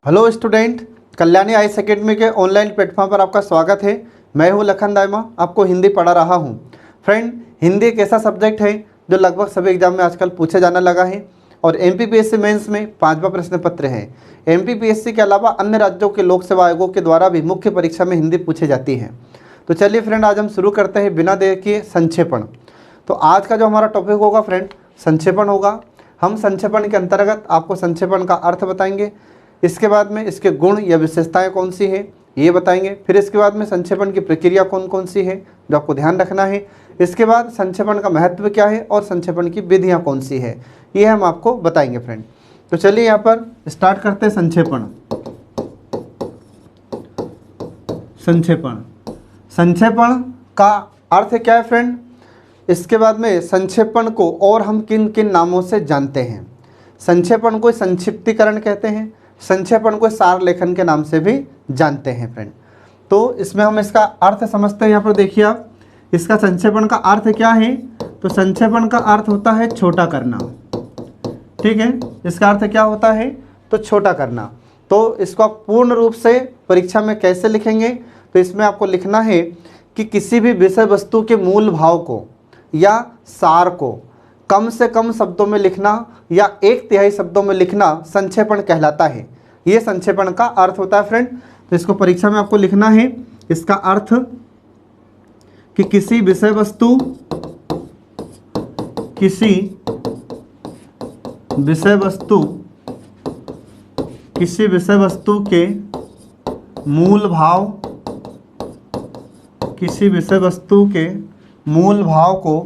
Hello student, Kalyani IAS academy के online platform पर आपका स्वागत है। मैं हूं लखन दाइमा, आपको हिंदी पढ़ा रहा हूं। फ्रेंड, हिंदी एक ऐसा सब्जेक्ट है जो लगभग सभी एग्जाम में आजकल पूछे जाने लगा है और एमपीपीएससी मेंस में 5वां प्रश्न पत्र है। एमपीपीएससी के अलावा अन्य राज्यों के लोक सेवा आयोगों के द्वारा भी मुख्य परीक्षा में हिंदी पूछी जाती है। तो चलिए फ्रेंड, आज हम शुरू करते हैं बिना देर किए संक्षेपण। तो आज का जो हमारा टॉपिक होगा फ्रेंड, संक्षेपण होगा। हम संक्षेपण के अंतर्गत आपको संक्षेपण का अर्थ बताएंगे, इसके बाद में इसके गुण या विशेषताएं कौन सी है ये बताएंगे, फिर इसके बाद में संक्षेपण की प्रक्रिया कौन कौन सी है जो आपको ध्यान रखना है, इसके बाद संक्षेपण का महत्व क्या है और संक्षेपण की विधियां कौन सी है ये हम आपको बताएंगे फ्रेंड। तो चलिए यहाँ पर स्टार्ट करते हैं। संक्षेपण संक्षेपण संक्षेपण का अर्थ क्या है फ्रेंड, इसके बाद में संक्षेपण को और हम किन किन नामों से जानते हैं। संक्षेपण को संक्षिप्तीकरण कहते हैं, संक्षेपण को सार लेखन के नाम से भी जानते हैं फ्रेंड। तो इसमें हम इसका अर्थ समझते हैं। यहाँ पर देखिए आप, इसका संक्षेपण का अर्थ क्या है। तो संक्षेपण का अर्थ होता है छोटा करना। ठीक है, इसका अर्थ क्या होता है, तो छोटा करना। तो इसको आप पूर्ण रूप से परीक्षा में कैसे लिखेंगे, तो इसमें आपको लिखना है कि किसी भी विषय वस्तु के मूल भाव को या सार को कम से कम शब्दों में लिखना या 1/3 शब्दों में लिखना संक्षेपण कहलाता है। ये संक्षेपण का अर्थ होता है फ्रेंड। तो इसको परीक्षा में आपको लिखना है, इसका अर्थ कि किसी विषय वस्तु के मूल भाव, किसी विषय वस्तु के मूल भाव को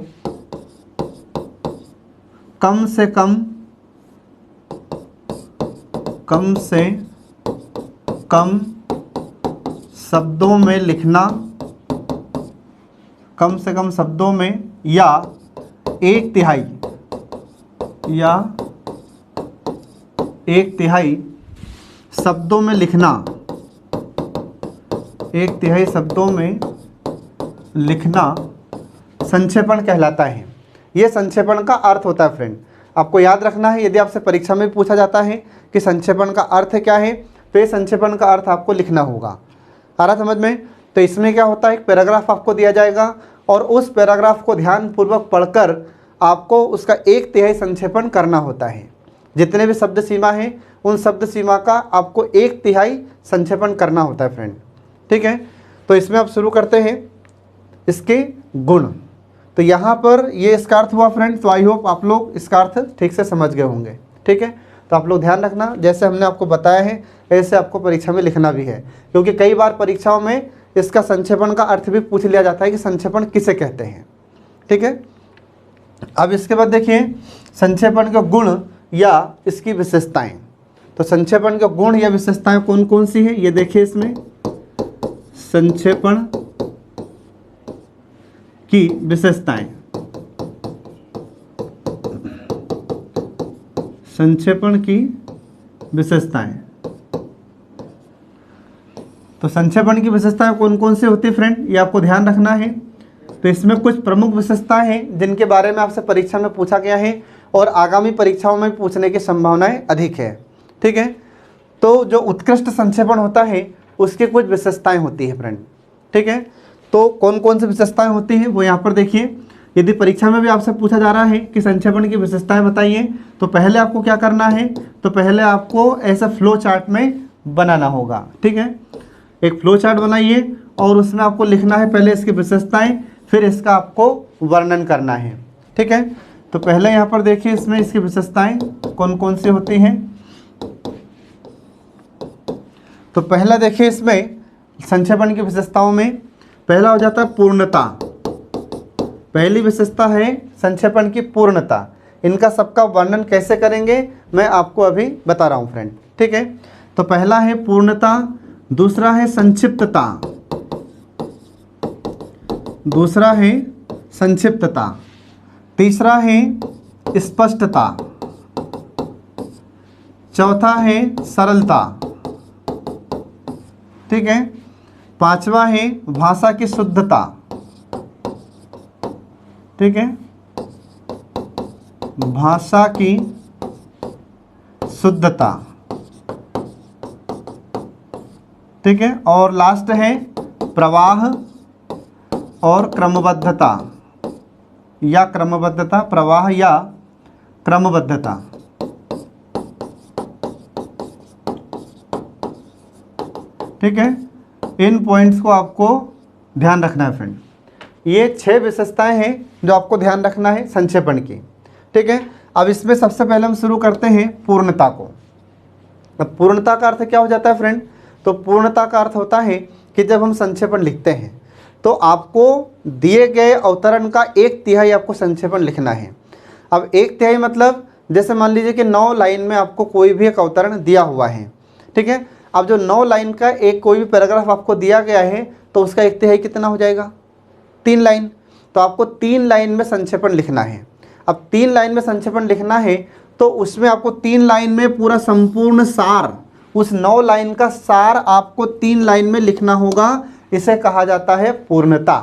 कम से कम शब्दों में लिखना, कम से कम शब्दों में या 1/3 शब्दों में लिखना, 1/3 शब्दों में लिखना संक्षेपण कहलाता है। ये संक्षेपण का अर्थ होता है फ्रेंड। आपको याद रखना है, यदि आपसे परीक्षा में पूछा जाता है कि संक्षेपण का अर्थ क्या है, तो ये संक्षेपण का अर्थ आपको लिखना होगा। आ रहा समझ में। तो इसमें क्या होता है, एक पैराग्राफ आपको दिया जाएगा और उस पैराग्राफ को ध्यानपूर्वक पढ़कर आपको उसका 1/3 संक्षेपण करना होता है। जितने भी शब्द सीमा है उन शब्द सीमा का आपको 1/3 संक्षेपण करना होता है फ्रेंड। ठीक है, तो इसमें आप शुरू करते हैं इसके गुण। तो यहाँ पर ये इसका अर्थ हुआ फ्रेंड। तो आई होप आप लोग इसका अर्थ ठीक से समझ गए होंगे। ठीक है, तो आप लोग ध्यान रखना, जैसे हमने आपको बताया है ऐसे आपको परीक्षा में लिखना भी है, क्योंकि कई बार परीक्षाओं में इसका संक्षेपण का अर्थ भी पूछ लिया जाता है कि संक्षेपण किसे कहते हैं। ठीक है, अब इसके बाद देखिए संक्षेपण के गुण या इसकी विशेषताएं। तो संक्षेपण के गुण या विशेषताएं कौन कौन सी है ये देखिए। इसमें संक्षेपण की विशेषताएं, संक्षेपण की विशेषताएं। तो संक्षेपण की विशेषताएं कौन कौन सी होती है फ्रेंड, ये आपको ध्यान रखना है। तो इसमें कुछ प्रमुख विशेषताएं हैं जिनके बारे में आपसे परीक्षा में पूछा गया है और आगामी परीक्षाओं में पूछने की संभावनाएं अधिक है। ठीक है, तो जो उत्कृष्ट संक्षेपण होता है उसकी कुछ विशेषताएं होती है फ्रेंड। ठीक है, तो कौन कौन सी विशेषताएं होती हैं वो यहाँ पर देखिए। यदि परीक्षा में भी आपसे पूछा जा रहा है कि संक्षेपण की विशेषताएं बताइए, तो पहले आपको क्या करना है, तो पहले आपको ऐसा फ्लो चार्ट में बनाना होगा। ठीक है, एक फ्लो चार्ट बनाइए और उसमें आपको लिखना है पहले इसकी विशेषताएं, फिर इसका आपको वर्णन करना है। ठीक है, तो पहले यहाँ पर देखिए इसमें इसकी विशेषताएं कौन कौन सी होती हैं। तो पहला देखिए इसमें संक्षेपण की विशेषताओं में पहला हो जाता है पूर्णता। पहली विशेषता है संक्षेपण की पूर्णता। इनका सबका वर्णन कैसे करेंगे मैं आपको अभी बता रहा हूँ फ्रेंड। ठीक है, तो पहला है पूर्णता, दूसरा है संक्षिप्तता, दूसरा है संक्षिप्तता, तीसरा है स्पष्टता, चौथा है सरलता। ठीक है, पांचवा है भाषा की शुद्धता। ठीक है, भाषा की शुद्धता। ठीक है। और लास्ट है प्रवाह और क्रमबद्धता या क्रमबद्धता, प्रवाह या क्रमबद्धता। ठीक है, इन पॉइंट्स को आपको ध्यान रखना है फ्रेंड। ये 6 विशेषताएं हैं जो आपको ध्यान रखना है संक्षेपण की। ठीक है, अब इसमें सबसे पहले हम शुरू करते हैं पूर्णता को। अब पूर्णता का अर्थ क्या हो जाता है फ्रेंड? तो पूर्णता का अर्थ होता है कि जब हम संक्षेपण लिखते हैं तो आपको दिए गए अवतरण का 1/3 आपको संक्षेपण लिखना है। अब 1/3 मतलब जैसे मान लीजिए कि 9 लाइन में आपको कोई भी एक अवतरण दिया हुआ है। ठीक है, अब जो 9 लाइन का एक कोई भी पैराग्राफ आपको दिया गया है तो उसका 1/3 कितना हो जाएगा? 3 लाइन। तो आपको 3 लाइन में संक्षेपण लिखना है। अब 3 लाइन में संक्षेपण लिखना है तो उसमें आपको 3 लाइन में पूरा संपूर्ण सार, उस 9 लाइन का सार आपको 3 लाइन में लिखना होगा। इसे कहा जाता है पूर्णता।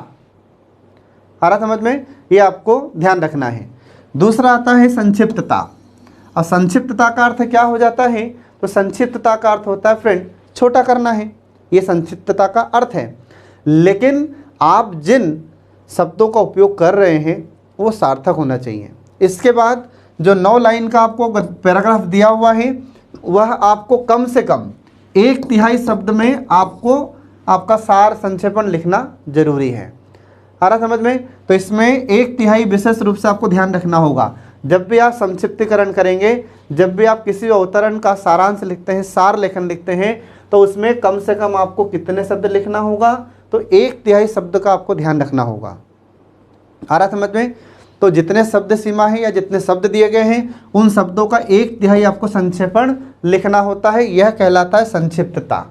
आ रहा समझ में? ये आपको ध्यान रखना है। दूसरा आता है संक्षिप्तता। और संक्षिप्तता का अर्थ क्या हो जाता है? तो संक्षिप्तता का अर्थ होता है फ्रेंड छोटा करना है, ये संक्षिप्तता का अर्थ है। लेकिन आप जिन शब्दों का उपयोग कर रहे हैं वो सार्थक होना चाहिए। इसके बाद जो 9 लाइन का आपको पैराग्राफ दिया हुआ है वह आपको कम से कम 1/3 शब्द में आपको आपका सार संक्षेपण लिखना जरूरी है। आ रहा समझ में? तो इसमें 1/3 विशेष रूप से आपको ध्यान रखना होगा। जब भी आप संक्षिप्तीकरण करेंगे, जब भी आप किसी अवतरण का सारांश लिखते हैं, सार लेखन लिखते हैं, तो उसमें कम से कम आपको कितने शब्द लिखना होगा? तो 1/3 शब्द का आपको ध्यान रखना होगा। आ रहा समझ में? तो जितने शब्द सीमा है या जितने शब्द दिए गए हैं उन शब्दों का 1/3 आपको संक्षेपण लिखना होता है। यह कहलाता है संक्षिप्तता।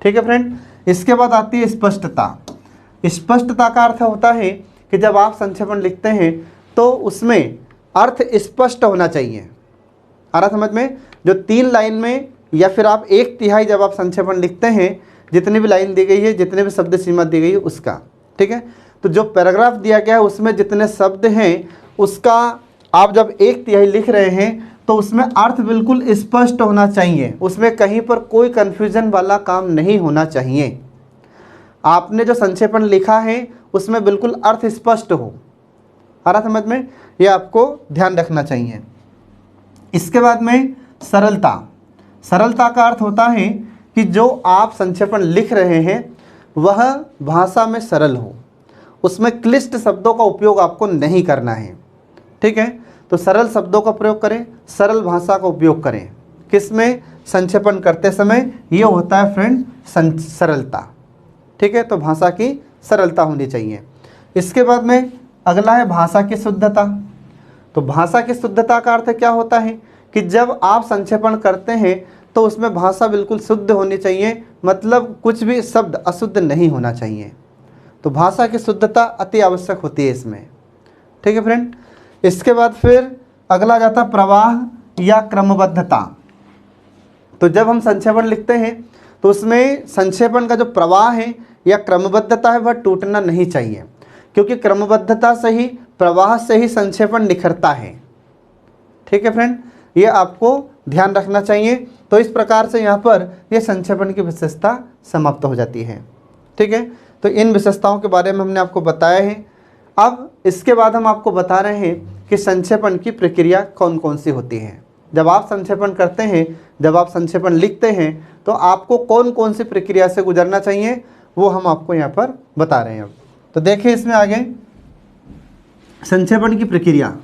ठीक है फ्रेंड। इसके बाद आती है स्पष्टता। स्पष्टता का अर्थ होता है कि जब आप संक्षेपण लिखते हैं तो उसमें अर्थ स्पष्ट होना चाहिए। आ रहा समझ में? जो 3 लाइन में या फिर आप 1/3 जब आप संक्षेपण लिखते हैं, जितनी भी लाइन दी गई है, जितने भी शब्द सीमा दी गई है उसका, ठीक है, तो जो पैराग्राफ दिया गया है उसमें जितने शब्द हैं उसका आप जब 1/3 लिख रहे हैं तो उसमें अर्थ बिल्कुल स्पष्ट होना चाहिए। उसमें कहीं पर कोई कन्फ्यूजन वाला काम नहीं होना चाहिए। आपने जो संक्षेपण लिखा है उसमें बिल्कुल अर्थ स्पष्ट हो। आ रहा समझ में? ये आपको ध्यान रखना चाहिए। इसके बाद में सरलता। सरलता का अर्थ होता है कि जो आप संक्षेपण लिख रहे हैं वह भाषा में सरल हो, उसमें क्लिष्ट शब्दों का उपयोग आपको नहीं करना है। ठीक है, तो सरल शब्दों का प्रयोग करें, सरल भाषा का उपयोग करें। किसमें? संक्षेपण करते समय। ये होता है फ्रेंड सरलता। ठीक है, तो भाषा की सरलता होनी चाहिए। इसके बाद में अगला है भाषा की शुद्धता। तो भाषा की शुद्धता का अर्थ क्या होता है कि जब आप संक्षेपण करते हैं तो उसमें भाषा बिल्कुल शुद्ध होनी चाहिए, मतलब कुछ भी शब्द अशुद्ध नहीं होना चाहिए। तो भाषा की शुद्धता अति आवश्यक होती है इसमें। ठीक है फ्रेंड। इसके बाद फिर अगला जाता प्रवाह या क्रमबद्धता। तो जब हम संक्षेपण लिखते हैं तो उसमें संक्षेपण का जो प्रवाह है या क्रमबद्धता है वह टूटना नहीं चाहिए, क्योंकि क्रमबद्धता से ही, प्रवाह से ही संक्षेपण निखरता है। ठीक है फ्रेंड, ये आपको ध्यान रखना चाहिए। तो इस प्रकार से यहाँ पर यह संक्षेपण की विशेषता समाप्त हो जाती है। ठीक है, तो इन विशेषताओं के बारे में हमने आपको बताया है। अब इसके बाद हम आपको बता रहे हैं कि संक्षेपण की प्रक्रिया कौन कौन सी होती है। जब आप संक्षेपण करते हैं, जब आप संक्षेपण लिखते हैं तो आपको कौन कौन सी प्रक्रिया से गुजरना चाहिए वो हम आपको यहाँ पर बता रहे हैं। अब तो देखिए इसमें आगे संक्षेपण की प्रक्रिया।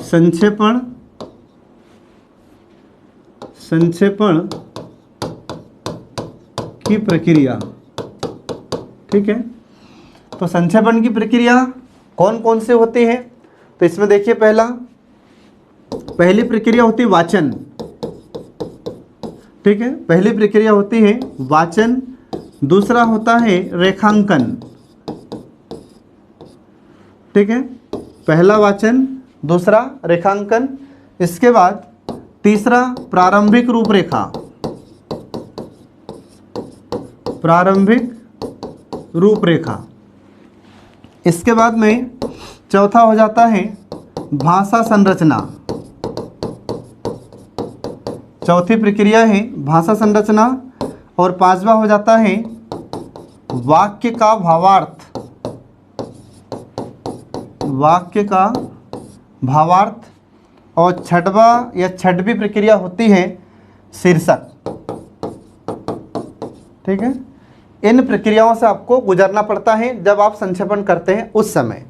संक्षेपण की प्रक्रिया। ठीक है, तो संक्षेपण की प्रक्रिया कौन कौन से होती है? तो इसमें देखिए पहली प्रक्रिया होती है वाचन। ठीक है, पहली प्रक्रिया होती है वाचन। दूसरा होता है रेखांकन। ठीक है, पहला वाचन, दूसरा रेखांकन। इसके बाद तीसरा प्रारंभिक रूपरेखा। प्रारंभिक रूपरेखा। इसके बाद में चौथा हो जाता है भाषा संरचना। चौथी प्रक्रिया है भाषा संरचना, और पांचवा हो जाता है वाक्य का भावार्थ। वाक्य का भावार्थ, और छठवीं प्रक्रिया होती है शीर्षक। ठीक है, इन प्रक्रियाओं से आपको गुजरना पड़ता है जब आप संक्षेपण करते हैं उस समय।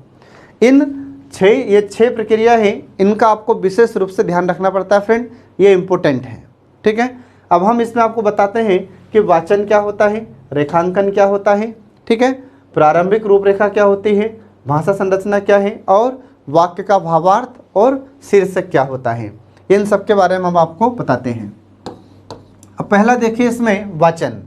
ये छह प्रक्रिया है, इनका आपको विशेष रूप से ध्यान रखना पड़ता है फ्रेंड, ये इंपॉर्टेंट है। ठीक है, अब हम इसमें आपको बताते हैं कि वाचन क्या होता है, रेखांकन क्या होता है, ठीक है, प्रारंभिक रूपरेखा क्या होती है, भाषा संरचना क्या है, और वाक्य का भावार्थ और शीर्षक क्या होता है, इन सब के बारे में हम आपको बताते हैं। अब पहला देखिए इसमें वाचन।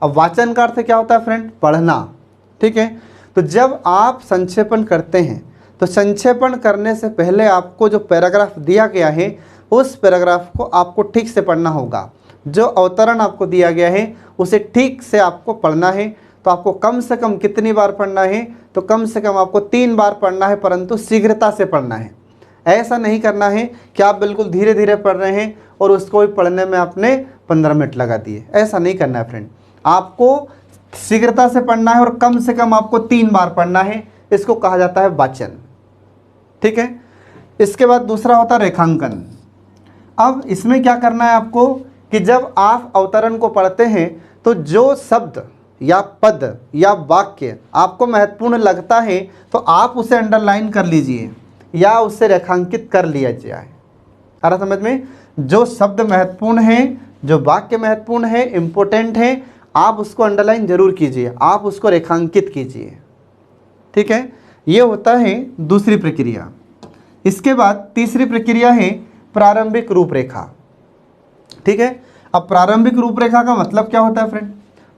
अब वाचन का अर्थ क्या होता है फ्रेंड, पढ़ना। ठीक है, तो जब आप संक्षेपण करते हैं तो संक्षेपण करने से पहले आपको जो पैराग्राफ दिया गया है उस पैराग्राफ को आपको ठीक से पढ़ना होगा। जो अवतरण आपको दिया गया है उसे ठीक से आपको पढ़ना है। तो आपको कम से कम कितनी बार पढ़ना है, तो कम से कम आपको 3 बार पढ़ना है, परंतु शीघ्रता से पढ़ना है। ऐसा नहीं करना है कि आप बिल्कुल धीरे धीरे पढ़ रहे हैं और उसको भी पढ़ने में आपने 15 मिनट लगा दिए, ऐसा नहीं करना है फ्रेंड। आपको शीघ्रता से पढ़ना है और कम से कम आपको 3 बार पढ़ना है, इसको कहा जाता है वाचन। ठीक है, इसके बाद दूसरा होता है रेखांकन। अब इसमें क्या करना है आपको कि जब आप अवतरण को पढ़ते हैं तो जो शब्द या पद या वाक्य आपको महत्वपूर्ण लगता है तो आप उसे अंडरलाइन कर लीजिए या उसे रेखांकित कर लिया जाए। आ रहा समझ में? जो शब्द महत्वपूर्ण है, जो वाक्य महत्वपूर्ण है, इम्पोर्टेंट है, आप उसको अंडरलाइन जरूर कीजिए, आप उसको रेखांकित कीजिए। ठीक है, ये होता है दूसरी प्रक्रिया। इसके बाद तीसरी प्रक्रिया है प्रारंभिक रूपरेखा। ठीक है, अब प्रारंभिक रूपरेखा का मतलब क्या होता है फ्रेंड?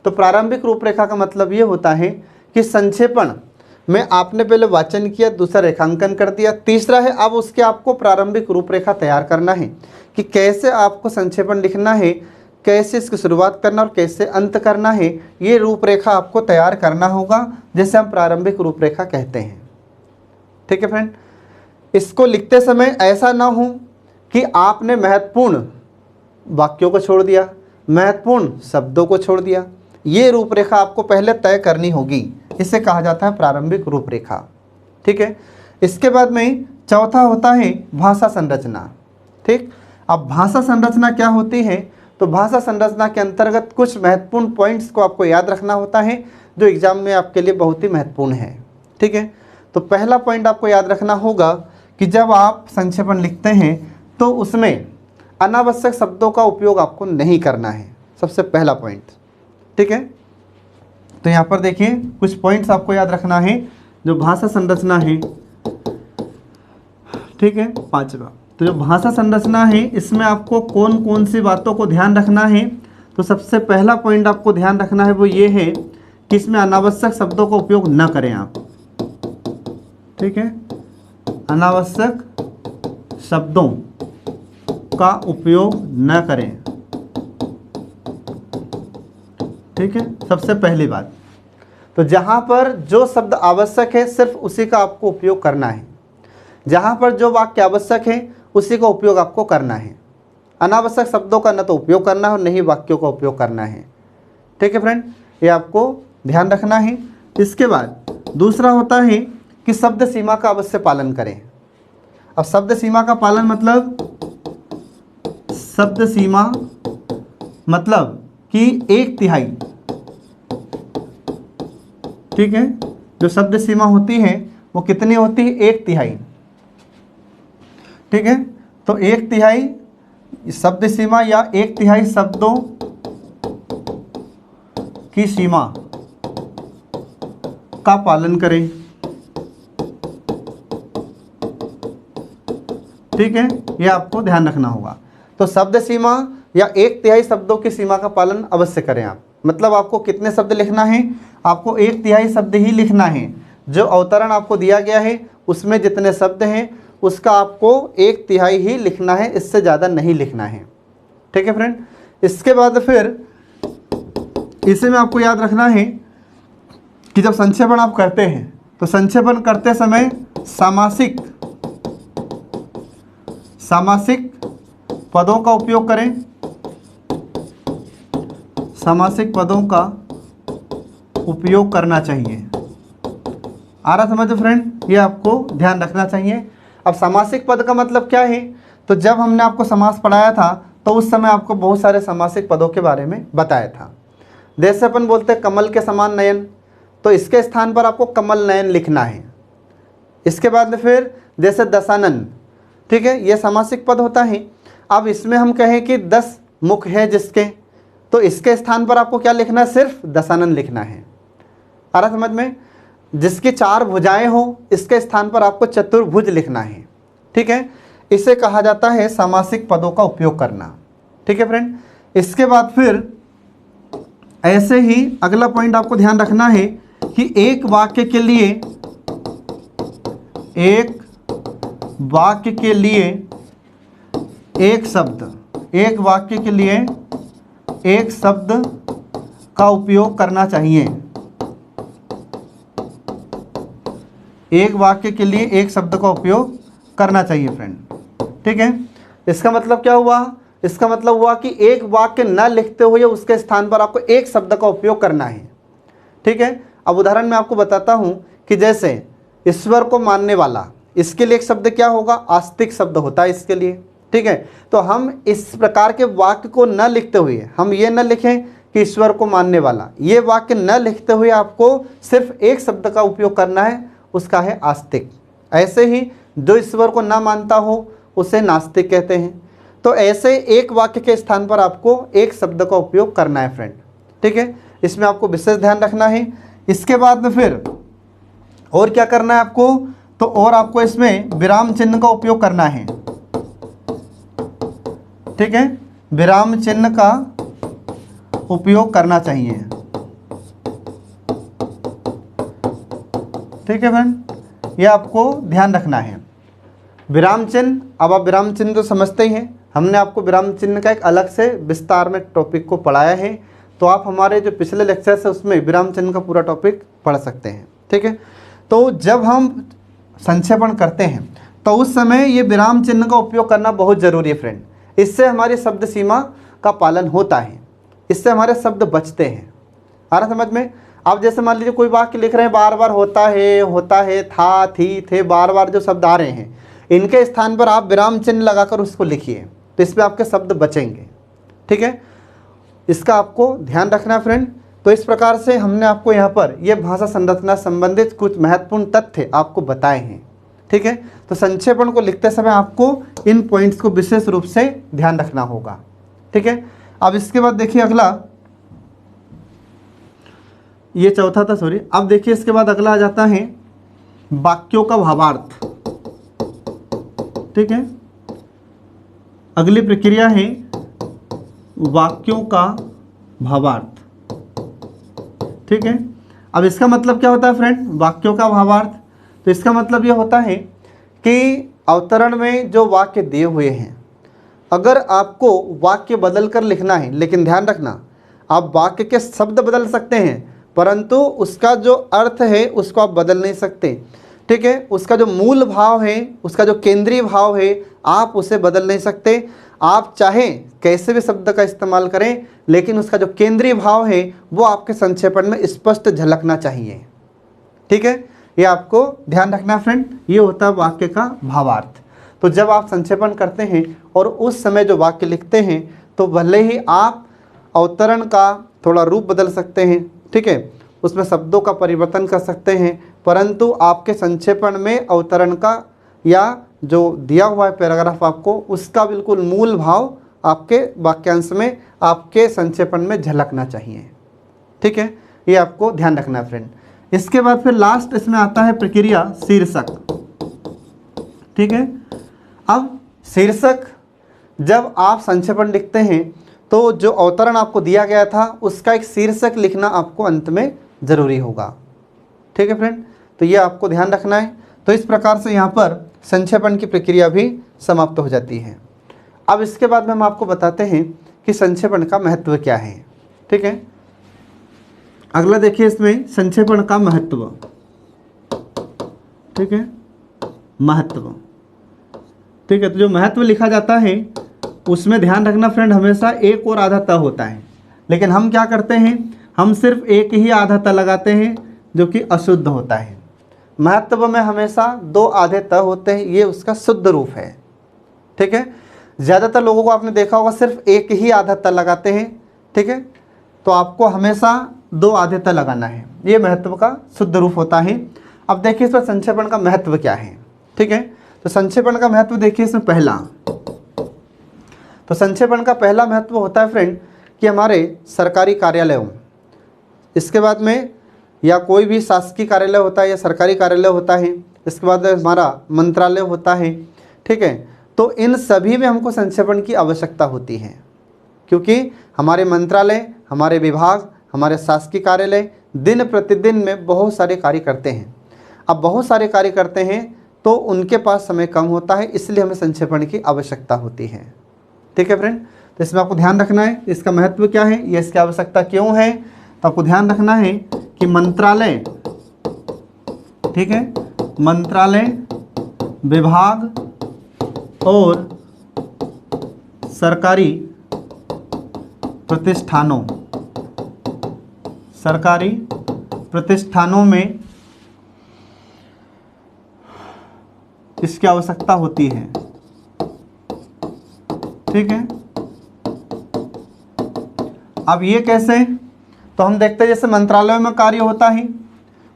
तो प्रारंभिक रूपरेखा का मतलब ये होता है कि संक्षेपण में आपने पहले वाचन किया, दूसरा रेखांकन कर दिया, तीसरा है अब उसके आपको प्रारंभिक रूपरेखा तैयार करना है कि कैसे आपको संक्षेपण लिखना है, कैसे इसकी शुरुआत करना और कैसे अंत करना है। ये रूपरेखा आपको तैयार करना होगा, जैसे हम प्रारंभिक रूपरेखा कहते हैं। ठीक है फ्रेंड, इसको लिखते समय ऐसा ना हो कि आपने महत्वपूर्ण वाक्यों को छोड़ दिया, महत्वपूर्ण शब्दों को छोड़ दिया। ये रूपरेखा आपको पहले तय करनी होगी, इसे कहा जाता है प्रारंभिक रूपरेखा। ठीक है, इसके बाद में चौथा होता है भाषा संरचना। ठीक, अब भाषा संरचना क्या होती है? तो भाषा संरचना के अंतर्गत कुछ महत्वपूर्ण पॉइंट्स को आपको याद रखना होता है जो एग्जाम में आपके लिए बहुत ही महत्वपूर्ण है। ठीक है, तो पहला पॉइंट आपको याद रखना होगा कि जब आप संक्षेपण लिखते हैं तो उसमें अनावश्यक शब्दों का उपयोग आपको नहीं करना है, सबसे पहला पॉइंट। ठीक है, तो यहाँ पर देखिए कुछ पॉइंट्स आपको याद रखना है जो भाषा संरचना है। ठीक है, पांचवा, तो जो भाषा संरचना है इसमें आपको कौन कौन सी बातों को ध्यान रखना है? तो सबसे पहला पॉइंट आपको ध्यान रखना है वो ये है कि इसमें अनावश्यक शब्दों का उपयोग न करें आप। ठीक है, अनावश्यक शब्दों का उपयोग न करें। ठीक है, सबसे पहली बात। तो जहां पर जो शब्द आवश्यक है सिर्फ उसी का आपको उपयोग करना है, जहां पर जो वाक्य आवश्यक है उसी का उपयोग आपको करना है। अनावश्यक शब्दों का न तो उपयोग करना है और न ही वाक्यों का उपयोग करना है। ठीक है फ्रेंड, ये आपको ध्यान रखना है। इसके बाद दूसरा होता है कि शब्द सीमा का अवश्य पालन करें। अब शब्द सीमा का पालन मतलब, शब्द सीमा मतलब कि 1/3। ठीक है, जो शब्द सीमा होती है वो कितनी होती है? 1/3। ठीक है, तो 1/3 शब्द सीमा या 1/3 शब्दों की सीमा का पालन करें। ठीक है, यह आपको ध्यान रखना होगा। तो शब्द सीमा या 1/3 शब्दों की सीमा का पालन अवश्य करें आप। मतलब आपको कितने शब्द लिखना है? आपको 1/3 शब्द ही लिखना है। जो अवतरण आपको दिया गया है उसमें जितने शब्द हैं उसका आपको 1/3 ही लिखना है, इससे ज़्यादा नहीं लिखना है। ठीक है फ्रेंड, इसके बाद फिर इसे में आपको याद रखना है कि जब संक्षेपण आप करते हैं तो संक्षेपण करते समय सामासिक पदों का उपयोग करें। सामासिक पदों का उपयोग करना चाहिए। आ रहा समझ फ्रेंड, ये आपको ध्यान रखना चाहिए। अब सामासिक पद का मतलब क्या है, तो जब हमने आपको समास पढ़ाया था तो उस समय आपको बहुत सारे सामासिक पदों के बारे में बताया था। जैसे अपन बोलते हैं कमल के समान नयन, तो इसके स्थान पर आपको कमल नयन लिखना है। इसके बाद में फिर जैसे दशानन, ठीक है, ये सामासिक पद होता है। अब इसमें हम कहें कि 10 मुख है जिसके, तो इसके स्थान पर आपको क्या लिखना है, सिर्फ दशानन लिखना है। आ रहा समझ में। जिसकी 4 भुजाएं हो, इसके स्थान पर आपको चतुर्भुज लिखना है। ठीक है, इसे कहा जाता है सामासिक पदों का उपयोग करना। ठीक है फ्रेंड। इसके बाद फिर ऐसे ही अगला पॉइंट आपको ध्यान रखना है कि एक वाक्य के लिए एक शब्द का उपयोग करना चाहिए। एक वाक्य के लिए एक शब्द का उपयोग करना चाहिए फ्रेंड। ठीक है, इसका मतलब क्या हुआ, इसका मतलब हुआ कि एक वाक्य न लिखते हुए उसके स्थान पर आपको एक शब्द का उपयोग करना है। ठीक है, अब उदाहरण में आपको बताता हूं कि जैसे ईश्वर को मानने वाला, इसके लिए एक शब्द क्या होगा, आस्तिक शब्द होता है इसके लिए। ठीक है, तो हम इस प्रकार के वाक्य को न लिखते हुए हम ये न लिखें कि ईश्वर को मानने वाला, ये वाक्य न लिखते हुए आपको सिर्फ एक शब्द का उपयोग करना है, उसका है आस्तिक। ऐसे ही जो ईश्वर को ना मानता हो उसे नास्तिक कहते हैं। तो ऐसे एक वाक्य के स्थान पर आपको एक शब्द का उपयोग करना है फ्रेंड। ठीक है, इसमें आपको विशेष ध्यान रखना है। इसके बाद में फिर और क्या करना है आपको, तो और आपको इसमें विराम चिन्ह का उपयोग करना है। ठीक है, विराम चिन्ह का उपयोग करना चाहिए। ठीक है फ्रेंड, ये आपको ध्यान रखना है। विराम चिन्ह, अब आप विराम चिन्ह तो समझते ही हैं, हमने आपको विराम चिन्ह का एक अलग से विस्तार में टॉपिक को पढ़ाया है, तो आप हमारे जो पिछले लेक्चर्स है उसमें विराम चिन्ह का पूरा टॉपिक पढ़ सकते हैं। ठीक है, तो जब हम संक्षेपण करते हैं तो उस समय ये विराम चिन्ह का उपयोग करना बहुत ज़रूरी है फ्रेंड। इससे हमारी शब्द सीमा का पालन होता है, इससे हमारे शब्द बचते हैं। आ रहा समझ में। आप जैसे मान लीजिए कोई वाक्य लिख रहे हैं, बार बार होता है, था, थी, थे, बार बार जो शब्द आ रहे हैं, इनके स्थान पर आप विराम चिन्ह लगाकर उसको लिखिए, तो इसमें आपके शब्द बचेंगे। ठीक है, इसका आपको ध्यान रखना है फ्रेंड। तो इस प्रकार से हमने आपको यहाँ पर ये भाषा संरचना संबंधित कुछ महत्वपूर्ण तथ्य आपको बताए हैं। ठीक है, तो संक्षेपण को लिखते समय आपको इन पॉइंट्स को विशेष रूप से ध्यान रखना होगा। ठीक है, अब इसके बाद देखिए अगला, ये चौथा था सॉरी। अब देखिए इसके बाद अगला आ जाता है वाक्यों का भावार्थ। ठीक है, अगली प्रक्रिया है वाक्यों का भावार्थ। ठीक है, अब इसका मतलब क्या होता है फ्रेंड, वाक्यों का भावार्थ। तो इसका मतलब ये होता है कि अवतरण में जो वाक्य दिए हुए हैं, अगर आपको वाक्य बदल कर लिखना है, लेकिन ध्यान रखना आप वाक्य के शब्द बदल सकते हैं परंतु उसका जो अर्थ है उसको आप बदल नहीं सकते। ठीक है, उसका जो मूल भाव है, उसका जो केंद्रीय भाव है, आप उसे बदल नहीं सकते। आप चाहें कैसे भी शब्द का इस्तेमाल करें, लेकिन उसका जो केंद्रीय भाव है वो आपके संक्षेपण में स्पष्ट झलकना चाहिए। ठीक है, ये आपको ध्यान रखना फ्रेंड। ये होता है वाक्य का भावार्थ। तो जब आप संक्षेपण करते हैं और उस समय जो वाक्य लिखते हैं, तो भले ही आप अवतरण का थोड़ा रूप बदल सकते हैं, ठीक है, उसमें शब्दों का परिवर्तन कर सकते हैं, परंतु आपके संक्षेपण में अवतरण का या जो दिया हुआ है पैराग्राफ आपको, उसका बिल्कुल मूल भाव आपके वाक्यांश में, आपके संक्षेपण में झलकना चाहिए। ठीक है, ये आपको ध्यान रखना है फ्रेंड। इसके बाद फिर लास्ट इसमें आता है प्रक्रिया शीर्षक। ठीक है, अब शीर्षक जब आप संक्षेपण लिखते हैं तो जो अवतरण आपको दिया गया था उसका एक शीर्षक लिखना आपको अंत में ज़रूरी होगा। ठीक है फ्रेंड, तो ये आपको ध्यान रखना है। तो इस प्रकार से यहाँ पर संक्षेपण की प्रक्रिया भी समाप्त हो जाती है। अब इसके बाद में हम आपको बताते हैं कि संक्षेपण का महत्व क्या है। ठीक है, अगला देखिए इसमें संक्षेपण का महत्व। ठीक है, महत्व। ठीक है, तो जो महत्व लिखा जाता है उसमें ध्यान रखना फ्रेंड, हमेशा एक और आधा त होता है। लेकिन हम क्या करते हैं, हम सिर्फ एक ही आधा त लगाते हैं जो कि अशुद्ध होता है। महत्व में हमेशा 2 आधे त होते हैं, ये उसका शुद्ध रूप है। ठीक है, ज़्यादातर लोगों को आपने देखा होगा सिर्फ एक ही आधा त लगाते हैं। ठीक है, तो आपको हमेशा 2 आधे त लगाना है, ये महत्व का शुद्ध रूप होता है। अब देखिए इसमें संक्षेपण का महत्व क्या है। ठीक है, तो संक्षेपण का महत्व देखिए इसमें पहला, तो संक्षेपण का पहला महत्व होता है फ्रेंड कि हमारे सरकारी कार्यालयों, इसके बाद में या कोई भी शासकीय कार्यालय होता है या सरकारी कार्यालय होता है, इसके बाद हमारा मंत्रालय होता है। ठीक है, तो इन सभी में हमको संक्षेपण की आवश्यकता होती है, क्योंकि हमारे मंत्रालय, हमारे विभाग, हमारे शासकीय कार्यालय दिन प्रतिदिन में बहुत सारे कार्य करते हैं। अब बहुत सारे कार्य करते हैं तो उनके पास समय कम होता है, इसलिए हमें संक्षेपण की आवश्यकता होती है। ठीक है फ्रेंड, तो इसमें आपको ध्यान रखना है इसका महत्व क्या है, ये इसकी आवश्यकता क्यों है। तो आपको ध्यान रखना है कि मंत्रालय, ठीक है, मंत्रालय, विभाग और सरकारी प्रतिष्ठानों, सरकारी प्रतिष्ठानों में इसकी आवश्यकता होती है। ठीक है, अब ये कैसे, तो हम देखते हैं जैसे मंत्रालयों में कार्य होता है,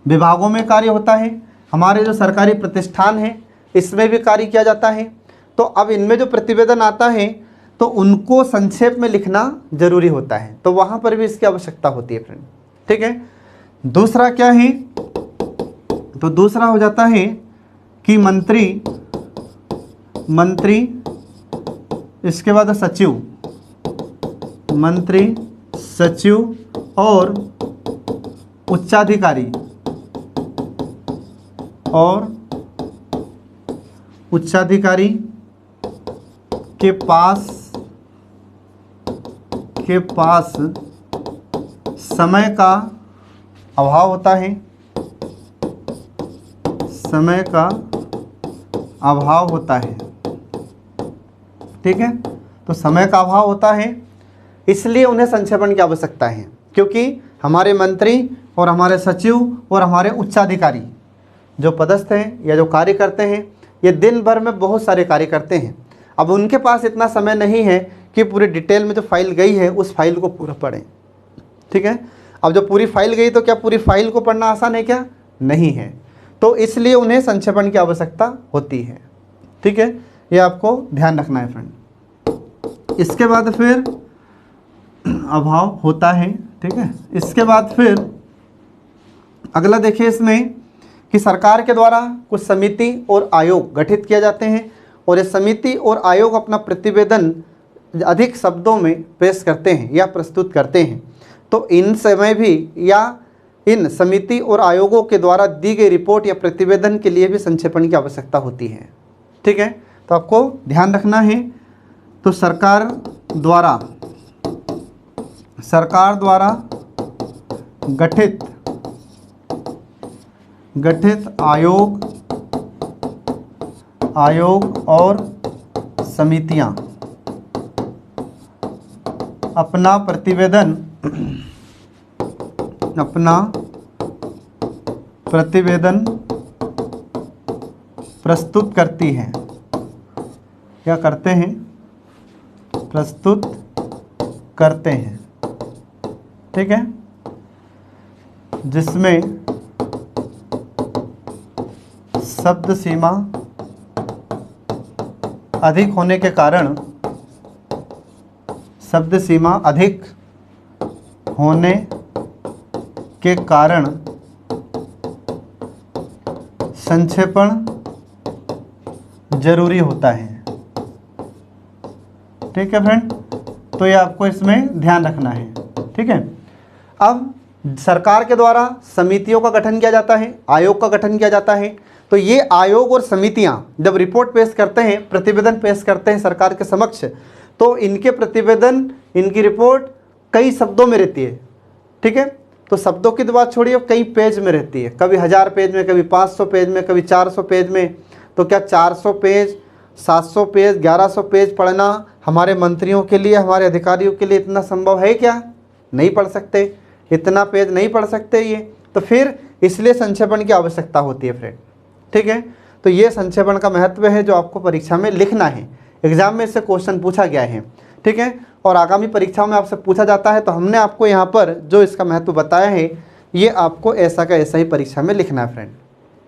विभागों में कार्य होता है, हमारे जो सरकारी प्रतिष्ठान हैं इसमें भी कार्य किया जाता है। तो अब इनमें जो प्रतिवेदन आता है तो उनको संक्षेप में लिखना जरूरी होता है, तो वहाँ पर भी इसकी आवश्यकता होती है फ्रेंड। ठीक है, दूसरा क्या है, तो दूसरा हो जाता है कि मंत्री, इसके बाद सचिव, मंत्री, सचिव और उच्चाधिकारी, के पास समय का अभाव होता है, समय का अभाव होता है। ठीक है, तो समय का अभाव होता है इसलिए उन्हें संक्षेपण की आवश्यकता है, क्योंकि हमारे मंत्री और हमारे सचिव और हमारे उच्चाधिकारी जो पदस्थ हैं या जो कार्य करते हैं ये दिन भर में बहुत सारे कार्य करते हैं। अब उनके पास इतना समय नहीं है कि पूरी डिटेल में जो फाइल गई है उस फाइल को पूरा पढ़ें। ठीक है, अब जो पूरी फाइल गई तो क्या पूरी फाइल को पढ़ना आसान है क्या, नहीं है, तो इसलिए उन्हें संक्षेपण की आवश्यकता होती है। ठीक है, ये आपको ध्यान रखना है फ्रेंड। इसके बाद फिर अभाव होता है। ठीक है, इसके बाद फिर अगला देखिए इसमें कि सरकार के द्वारा कुछ समिति और आयोग गठित किए जाते हैं और ये समिति और आयोग अपना प्रतिवेदन अधिक शब्दों में पेश करते हैं या प्रस्तुत करते हैं। तो इन समय भी या इन समिति और आयोगों के द्वारा दी गई रिपोर्ट या प्रतिवेदन के लिए भी संक्षेपण की आवश्यकता होती है। ठीक है, तो आपको ध्यान रखना है। तो सरकार द्वारा गठित आयोग और समितियां अपना प्रतिवेदन प्रस्तुत करती हैं, क्या करते हैं, प्रस्तुत करते हैं। ठीक है, जिसमें शब्द सीमा अधिक होने के कारण संक्षेपण जरूरी होता है। ठीक है फ्रेंड, तो ये आपको इसमें ध्यान रखना है। ठीक है, अब सरकार के द्वारा समितियों का गठन किया जाता है, आयोग का गठन किया जाता है। तो ये आयोग और समितियां जब रिपोर्ट पेश करते हैं, प्रतिवेदन पेश करते हैं सरकार के समक्ष, तो इनके प्रतिवेदन, इनकी रिपोर्ट कई शब्दों में रहती है। ठीक है, तो शब्दों की तो बात छोड़िए, कई पेज में रहती है, कभी 1000 पेज में, कभी 500 पेज में, कभी 400 पेज में। तो क्या 400 पेज, 700 पेज, 1100 पेज पढ़ना हमारे मंत्रियों के लिए, हमारे अधिकारियों के लिए इतना संभव है क्या? नहीं पढ़ सकते, इतना पेज नहीं पढ़ सकते ये, तो फिर इसलिए संक्षेपण की आवश्यकता होती है फ्रेंड। ठीक है, तो ये संक्षेपण का महत्व है जो आपको परीक्षा में लिखना है। एग्जाम में इससे क्वेश्चन पूछा गया है। ठीक है, और आगामी परीक्षाओं में आपसे पूछा जाता है, तो हमने आपको यहाँ पर जो इसका महत्व बताया है ये आपको ऐसा का ऐसा ही परीक्षा में लिखना है फ्रेंड।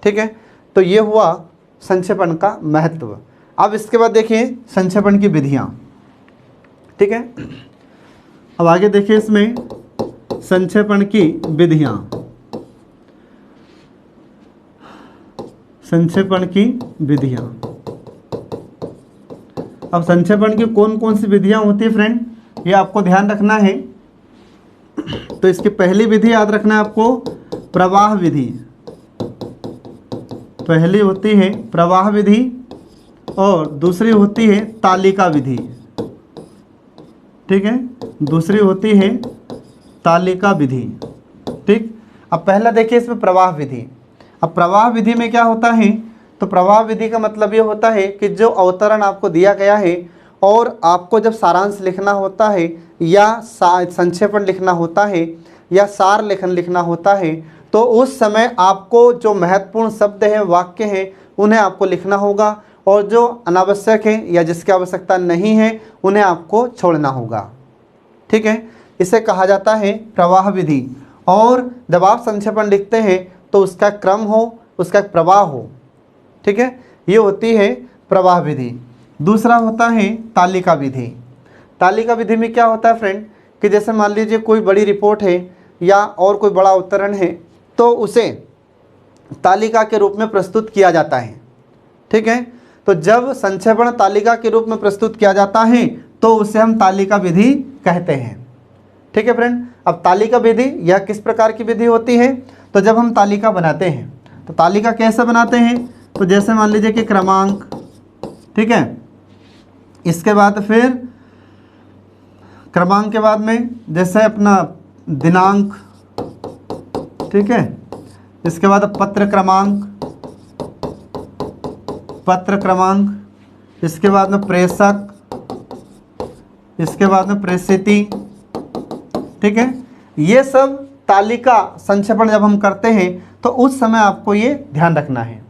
ठीक है, तो ये हुआ संक्षेपण का महत्व। अब इसके बाद देखिए संक्षेपण की विधियाँ। ठीक है, अब आगे देखिए इसमें संक्षेपण की विधियाँ। संक्षेपण की विधियाँ, अब संक्षेपण की कौन कौन सी विधियाँ होती है फ्रेंड, ये आपको ध्यान रखना है। तो इसकी पहली विधि याद रखना है आपको, प्रवाह विधि। पहली होती है प्रवाह विधि और दूसरी होती है तालिका विधि। ठीक है, दूसरी होती है तालिका विधि। ठीक, अब पहला देखिए इसमें प्रवाह विधि। अब प्रवाह विधि में क्या होता है, तो प्रवाह विधि का मतलब ये होता है कि जो अवतरण आपको दिया गया है और आपको जब सारांश लिखना होता है या संक्षेपण लिखना होता है या सार लेखन लिखना होता है, तो उस समय आपको जो महत्वपूर्ण शब्द हैं, वाक्य हैं, उन्हें आपको लिखना होगा और जो अनावश्यक है या जिसकी आवश्यकता नहीं है उन्हें आपको छोड़ना होगा। ठीक है, इसे कहा जाता है प्रवाह विधि। और जब आप संक्षेपण लिखते हैं तो उसका क्रम हो, उसका प्रवाह हो। ठीक है, ये होती है प्रवाह विधि। दूसरा होता है तालिका विधि। तालिका विधि में क्या होता है फ्रेंड, कि जैसे मान लीजिए कोई बड़ी रिपोर्ट है या और कोई बड़ा अवतरण है, तो उसे तालिका के रूप में प्रस्तुत किया जाता है। ठीक है, तो जब संक्षेपण तालिका के रूप में प्रस्तुत किया जाता है तो उसे हम तालिका विधि कहते हैं। ठीक है फ्रेंड, अब तालिका विधि यह किस प्रकार की विधि होती है, तो जब हम तालिका बनाते हैं तो तालिका कैसे बनाते हैं, तो जैसे मान लीजिए कि क्रमांक, ठीक है, इसके बाद फिर क्रमांक के बाद में जैसे अपना दिनांक, ठीक है, इसके बाद पत्र क्रमांक, इसके बाद में प्रेषक, इसके बाद में प्रेषिती। ठीक है, ये सब तालिका संक्षेपण जब हम करते हैं तो उस समय आपको ये ध्यान रखना है।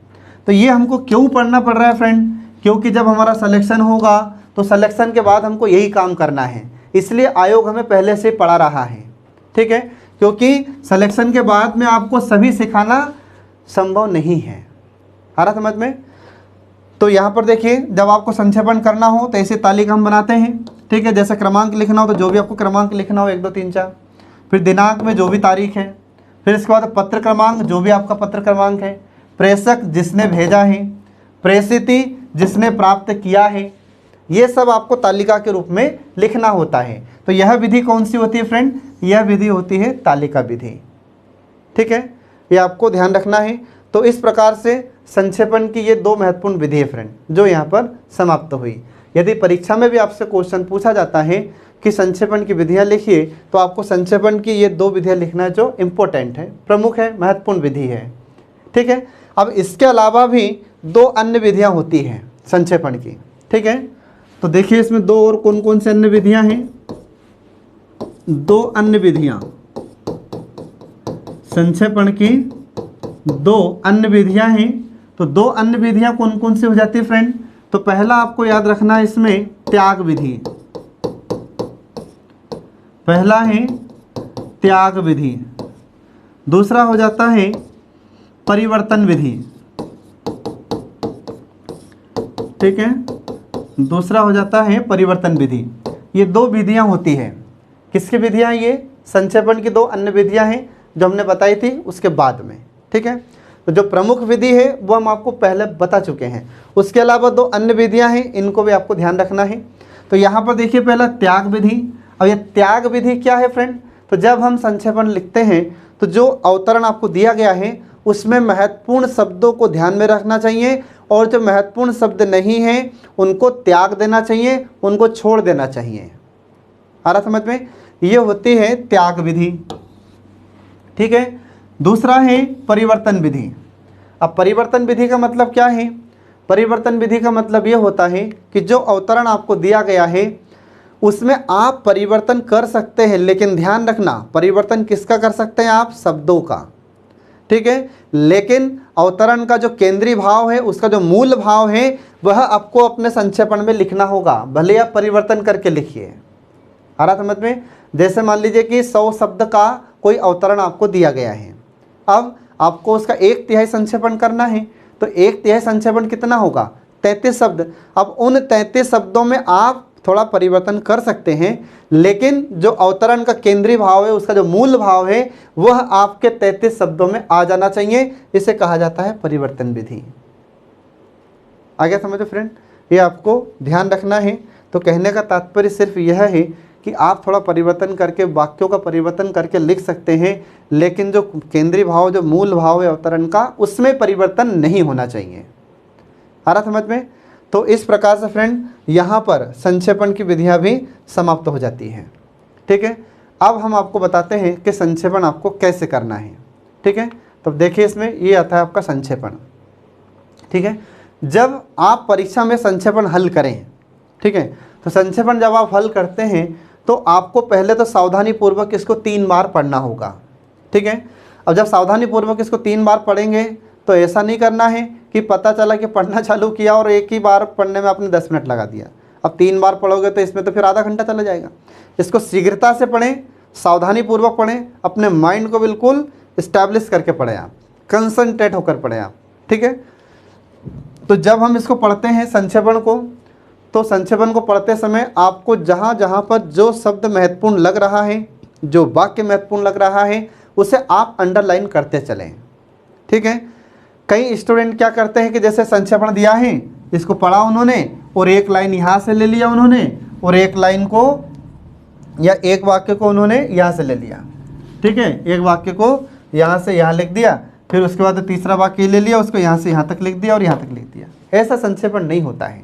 तो ये हमको क्यों पढ़ना पड़ रहा है फ्रेंड, क्योंकि जब हमारा सिलेक्शन होगा तो सिलेक्शन के बाद हमको यही काम करना है, इसलिए आयोग हमें पहले से पढ़ा रहा है। ठीक है, क्योंकि सिलेक्शन के बाद में आपको सभी सिखाना संभव नहीं है। आ रहा समझ में। तो यहाँ पर देखिए जब आपको संक्षेपण करना हो तो ऐसे तालिका हम बनाते हैं। ठीक है, जैसे क्रमांक लिखना हो तो जो भी आपको क्रमांक लिखना हो 1 2 3 4, फिर दिनांक में जो भी तारीख है, फिर इसके बाद पत्र क्रमांक जो भी आपका पत्र क्रमांक है, प्रेषक जिसने भेजा है, प्रेषिती जिसने प्राप्त किया है, ये सब आपको तालिका के रूप में लिखना होता है। तो यह विधि कौन सी होती है फ्रेंड, यह विधि होती है तालिका विधि। ठीक है, ये आपको ध्यान रखना है। तो इस प्रकार से संक्षेपण की ये 2 महत्वपूर्ण विधि है फ्रेंड जो यहाँ पर समाप्त हुई। यदि परीक्षा में भी आपसे क्वेश्चन पूछा जाता है कि संक्षेपण की विधियाँ लिखिए, तो आपको संक्षेपण की ये 2 विधियाँ लिखना जो इम्पोर्टेंट है, प्रमुख है, महत्वपूर्ण विधि है। ठीक है, अब इसके अलावा भी 2 अन्य विधियाँ होती हैं संक्षेपण की। ठीक है, तो देखिए इसमें 2 और कौन कौन से अन्य विधियाँ हैं। 2 अन्य विधियाँ, संक्षेपण की 2 अन्य विधियाँ हैं। तो 2 अन्य विधियाँ कौन कौन सी हो जाती है फ्रेंड, तो पहला आपको याद रखना है इसमें त्याग विधि। पहला है त्याग विधि, दूसरा हो जाता है परिवर्तन विधि। ठीक है, दूसरा हो जाता है परिवर्तन विधि। ये 2 विधियां होती हैं। किसकी विधियां हैं ये, संक्षेपण की 2 अन्य विधियां हैं जो हमने बताई थी उसके बाद में। ठीक है, तो जो प्रमुख विधि है वो हम आपको पहले बता चुके हैं। उसके अलावा 2 अन्य विधियां हैं, इनको भी आपको ध्यान रखना है। तो यहाँ पर देखिए पहला त्याग विधि। अब ये त्याग विधि क्या है फ्रेंड, तो जब हम संक्षेपण लिखते हैं तो जो अवतरण आपको दिया गया है उसमें महत्वपूर्ण शब्दों को ध्यान में रखना चाहिए और जो महत्वपूर्ण शब्द नहीं हैं उनको त्याग देना चाहिए, उनको छोड़ देना चाहिए। आ रहा समझ में, ये होती है त्याग विधि। ठीक है, दूसरा है परिवर्तन विधि। अब परिवर्तन विधि का मतलब क्या है, परिवर्तन विधि का मतलब ये होता है कि जो अवतरण आपको दिया गया है उसमें आप परिवर्तन कर सकते हैं, लेकिन ध्यान रखना परिवर्तन किसका कर सकते हैं आप, शब्दों का, ठीक है। लेकिन अवतरण का जो केंद्रीय भाव है, उसका जो मूल भाव है, वह आपको अपने संक्षेपण में लिखना होगा, भले आप परिवर्तन करके लिखिए। आ रहा समझ में। जैसे मान लीजिए कि 100 शब्द का कोई अवतरण आपको दिया गया है, अब आपको उसका 1/3 संक्षेपण करना है, तो 1/3 संक्षेपण कितना होगा, 33 शब्द। अब उन 33 शब्दों में आप थोड़ा परिवर्तन कर सकते हैं, लेकिन जो अवतरण का केंद्रीय भाव है, उसका जो मूल भाव है, वह आपके 33 शब्दों में आ जाना चाहिए। इसे कहा जाता है परिवर्तन विधि। आ गया समझो फ्रेंड, ये आपको ध्यान रखना है। तो कहने का तात्पर्य सिर्फ यह है कि आप थोड़ा परिवर्तन करके, वाक्यों का परिवर्तन करके लिख सकते हैं, लेकिन जो केंद्रीय भाव, जो मूल भाव है अवतरण का, उसमें परिवर्तन नहीं होना चाहिए। आ रहा समझ में। तो इस प्रकार से फ्रेंड यहाँ पर संक्षेपण की विधियाँ भी समाप्त हो जाती हैं, ठीक है। अब हम आपको बताते हैं कि संक्षेपण आपको कैसे करना है, ठीक है। तो देखिए इसमें ये आता है आपका संक्षेपण, ठीक है। जब आप परीक्षा में संक्षेपण हल करें, ठीक है, तो संक्षेपण जब आप हल करते हैं तो आपको पहले तो सावधानी पूर्वक इसको 3 बार पढ़ना होगा, ठीक है। अब जब सावधानी पूर्वक इसको 3 बार पढ़ेंगे तो ऐसा नहीं करना है कि पता चला कि पढ़ना चालू किया और एक ही बार पढ़ने में आपने 10 मिनट लगा दिया। अब 3 बार पढ़ोगे तो इसमें तो फिर आधा घंटा चला जाएगा। इसको शीघ्रता से पढ़ें, सावधानी पूर्वक पढ़ें, अपने माइंड को बिल्कुल इस्टेब्लिश करके पढ़ें आप, कंसंट्रेट होकर पढ़ें आप, ठीक है। तो जब हम इसको पढ़ते हैं संक्षेपण को, तो संक्षेपण को पढ़ते समय आपको जहाँ जहाँ पर जो शब्द महत्वपूर्ण लग रहा है, जो वाक्य महत्वपूर्ण लग रहा है, उसे आप अंडरलाइन करते चलें, ठीक है। कई स्टूडेंट क्या करते हैं कि जैसे संक्षेपण दिया है, इसको पढ़ा उन्होंने और एक लाइन यहाँ से ले लिया उन्होंने, और एक लाइन को या एक वाक्य को उन्होंने यहाँ से ले लिया, ठीक है। एक वाक्य को यहाँ से यहाँ लिख दिया, फिर उसके बाद तीसरा वाक्य ले लिया, उसको यहाँ से यहाँ तक लिख दिया और यहाँ तक लिख दिया। ऐसा संक्षेपण नहीं होता है।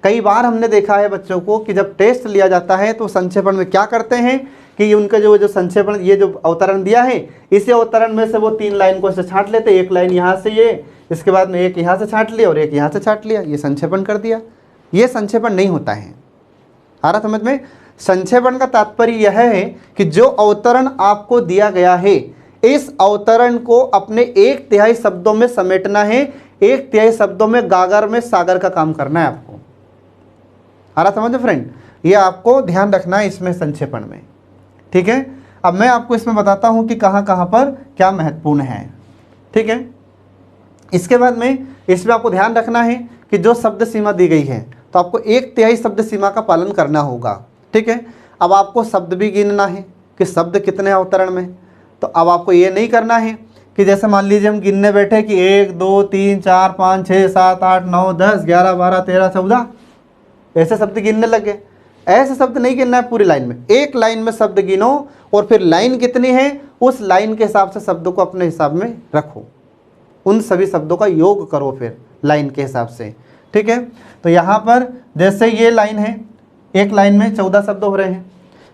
कई बार हमने देखा है बच्चों को कि जब टेस्ट लिया जाता है तो संक्षेपण में क्या करते हैं कि उनका जो संक्षेपण, ये जो अवतरण दिया है, इसी अवतरण में से वो 3 लाइन को ऐसे छांट लेते, एक लाइन यहाँ से ये, इसके बाद में एक यहाँ से छांट लिया और एक यहाँ से छांट लिया, ये संक्षेपण कर दिया। ये संक्षेपण नहीं होता है। आ रहा समझ में। संक्षेपण का तात्पर्य यह है कि जो अवतरण आपको दिया गया है, इस अवतरण को अपने 1/3 शब्दों में समेटना है, 1/3 शब्दों में गागर में सागर का काम करना है आपको। आ रहा समझ फ्रेंड, ये आपको ध्यान रखना है इसमें संक्षेपण में, ठीक है। अब मैं आपको इसमें बताता हूँ कि कहाँ कहाँ पर क्या महत्वपूर्ण है, ठीक है। इसके बाद में इसमें आपको ध्यान रखना है कि जो शब्द सीमा दी गई है, तो आपको 1/3 शब्द सीमा का पालन करना होगा, ठीक है। अब आपको शब्द भी गिनना है कि शब्द कितने अवतरण में। तो अब आपको ये नहीं करना है कि जैसे मान लीजिए हम गिनने बैठे कि 1 2 3 4 5 6 7 8 9 10 11 12 13 14 ऐसे शब्द गिनने लगे। ऐसे शब्द नहीं गिनना है पूरी लाइन में, एक लाइन में शब्द गिनो और फिर लाइन कितनी है उस लाइन के हिसाब से शब्दों को अपने हिसाब में रखो, उन सभी शब्दों का योग करो फिर लाइन के हिसाब से, ठीक है। तो यहाँ पर जैसे ये लाइन है, एक लाइन में 14 शब्द हो रहे हैं,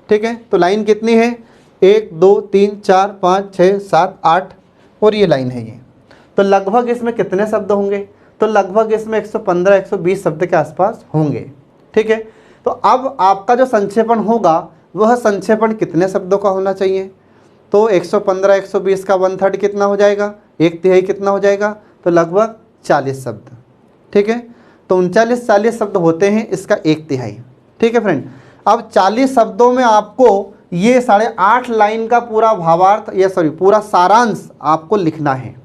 ठीक है। तो लाइन कितनी है, 1 2 3 4 5 6 7 8 और ये लाइन है ये। तो लगभग इसमें कितने शब्द होंगे, तो लगभग इसमें 115 120 शब्द के आसपास होंगे, ठीक है। तो अब आपका जो संक्षेपण होगा वह संक्षेपण कितने शब्दों का होना चाहिए, तो 115 120 का 1/3 कितना हो जाएगा, 1/3 कितना हो जाएगा, तो लगभग 40 शब्द, ठीक है। तो 39-40 शब्द होते हैं इसका 1/3, ठीक है फ्रेंड। अब 40 शब्दों में आपको ये 8.5 लाइन का पूरा भावार्थ या पूरा सारांश आपको लिखना है।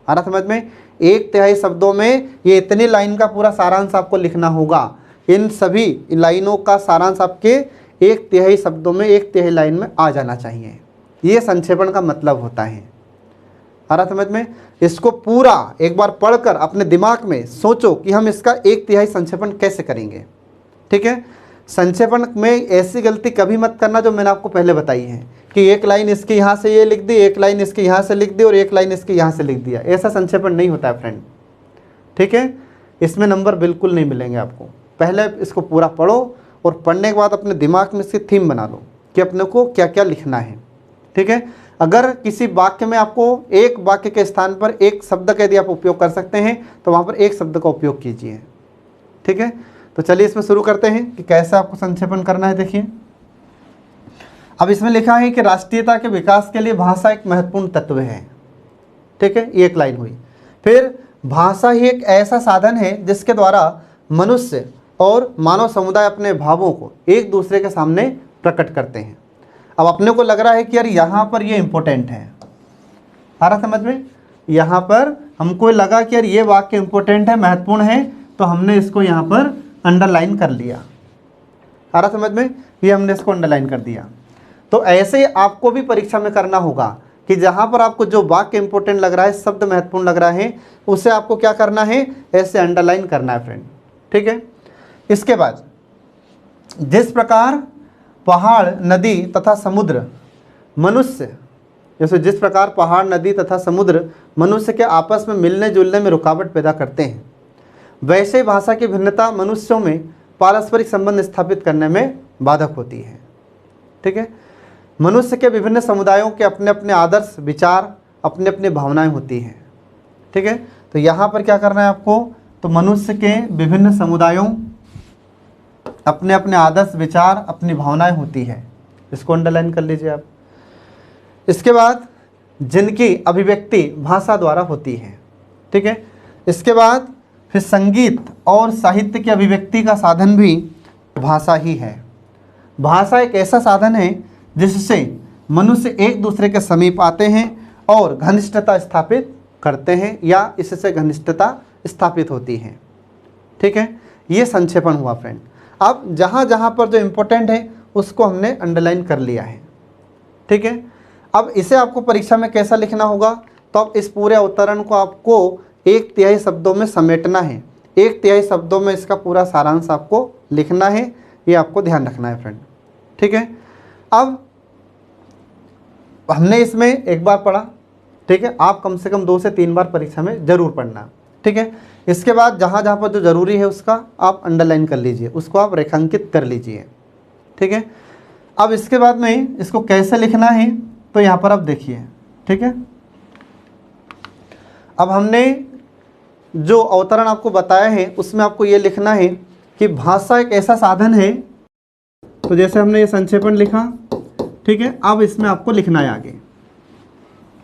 आ रहा समझ में। 1/3 शब्दों में ये इतनी लाइन का पूरा सारांश आपको लिखना होगा। इन सभी लाइनों का सारांश आपके 1/3 शब्दों में 1/3 लाइन में आ जाना चाहिए। ये संक्षेपण का मतलब होता है। आ रहा समझ में। इसको पूरा एक बार पढ़कर अपने दिमाग में सोचो कि हम इसका 1/3 संक्षेपण कैसे करेंगे, ठीक है। संक्षेपण में ऐसी गलती कभी मत करना जो मैंने आपको पहले बताई है कि एक लाइन इसके यहाँ से ये लिख दी, एक लाइन इसके यहाँ से लिख दी और एक लाइन इसके यहाँ से लिख दिया। ऐसा संक्षेपण नहीं होता है फ्रेंड, ठीक है। इसमें नंबर बिल्कुल नहीं मिलेंगे आपको। पहले इसको पूरा पढ़ो और पढ़ने के बाद अपने दिमाग में इसकी थीम बना लो कि अपने को क्या क्या लिखना है, ठीक है। अगर किसी वाक्य में आपको एक वाक्य के स्थान पर एक शब्द का यदि आप उपयोग कर सकते हैं तो वहाँ पर एक शब्द का उपयोग कीजिए, ठीक है। तो चलिए इसमें शुरू करते हैं कि कैसे आपको संक्षेपण करना है। देखिए अब इसमें लिखा है कि राष्ट्रीयता के विकास के लिए भाषा एक महत्वपूर्ण तत्व है। ठीक है, ये एक लाइन हुई। फिर भाषा ही एक ऐसा साधन है जिसके द्वारा मनुष्य और मानव समुदाय अपने भावों को एक दूसरे के सामने प्रकट करते हैं। अब अपने को लग रहा है कि यार यहाँ पर ये इम्पोर्टेंट है, आ रहा समझ में? यहाँ पर हमको लगा कि यार ये वाक्य इम्पोर्टेंट है, महत्वपूर्ण है, तो हमने इसको यहाँ पर अंडरलाइन कर लिया। आ रहा समझ में? ये हमने इसको अंडरलाइन कर दिया। तो ऐसे आपको भी परीक्षा में करना होगा कि जहाँ पर आपको जो वाक्य इंपॉर्टेंट लग रहा है, शब्द महत्वपूर्ण लग रहा है, उसे आपको क्या करना है, ऐसे अंडरलाइन करना है फ्रेंड। ठीक है, इसके बाद जिस प्रकार पहाड़, नदी तथा समुद्र मनुष्य, जैसे जिस प्रकार पहाड़, नदी तथा समुद्र मनुष्य के आपस में मिलने जुलने में रुकावट पैदा करते हैं, वैसे ही भाषा की भिन्नता मनुष्यों में पारस्परिक संबंध स्थापित करने में बाधक होती है। ठीक है, मनुष्य के विभिन्न समुदायों के अपने अपने आदर्श, विचार, अपने अपने भावनाएं होती हैं। ठीक है, तो यहाँ पर क्या करना है आपको, तो मनुष्य के विभिन्न समुदायों, अपने अपने आदर्श, विचार, अपनी भावनाएं होती है, इसको अंडरलाइन कर लीजिए आप। इसके बाद जिनकी अभिव्यक्ति भाषा द्वारा होती है। ठीक है, इसके बाद फिर संगीत और साहित्य की अभिव्यक्ति का साधन भी भाषा ही है। भाषा एक ऐसा साधन है जिससे मनुष्य एक दूसरे के समीप आते हैं और घनिष्ठता स्थापित करते हैं, या इससे घनिष्ठता स्थापित होती है। ठीक है, ये संक्षेपण हुआ फ्रेंड। अब जहाँ जहाँ पर जो इम्पोर्टेंट है उसको हमने अंडरलाइन कर लिया है। ठीक है, अब इसे आपको परीक्षा में कैसा लिखना होगा, तो अब इस पूरे अवतरण को आपको 1/3 शब्दों में समेटना है। 1/3 शब्दों में इसका पूरा सारांश आपको लिखना है, ये आपको ध्यान रखना है फ्रेंड। ठीक है, अब हमने इसमें एक बार पढ़ा। ठीक है, आप कम से कम 2 से 3 बार परीक्षा में ज़रूर पढ़ना। ठीक है, इसके बाद जहाँ जहाँ पर जो ज़रूरी है उसका आप अंडरलाइन कर लीजिए, उसको आप रेखांकित कर लीजिए। ठीक है, अब इसके बाद में इसको कैसे लिखना है, तो यहाँ पर आप देखिए। ठीक है, अब हमने जो अवतरण आपको बताया है उसमें आपको ये लिखना है कि भाषा एक ऐसा साधन है। तो जैसे हमने ये संक्षेपण लिखा, ठीक है, अब इसमें आपको लिखना है आगे।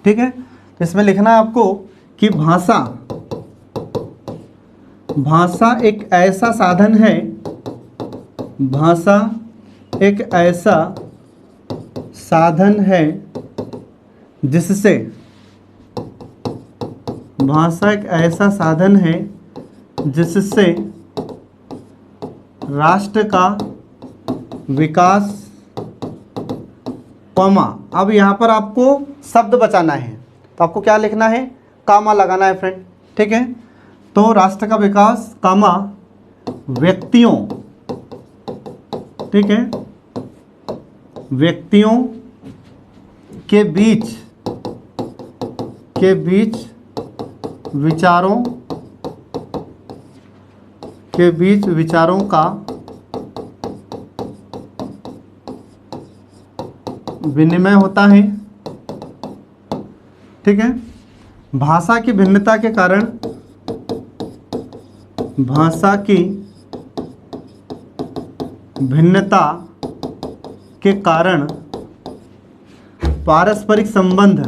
ठीक है, तो इसमें लिखना है आपको कि भाषा एक ऐसा साधन है, भाषा एक ऐसा साधन है जिससे, भाषा एक ऐसा साधन है जिससे राष्ट्र का विकास, कॉमा, अब यहाँ पर आपको शब्द बचाना है, तो आपको क्या लिखना है, कामा लगाना है फ्रेंड। ठीक है, तो राष्ट्र का विकास, कामा, व्यक्तियों, ठीक है, व्यक्तियों के बीच विचारों का विनिमय होता है। ठीक है, भाषा की भिन्नता के कारण, भाषा की भिन्नता के कारण पारस्परिक संबंध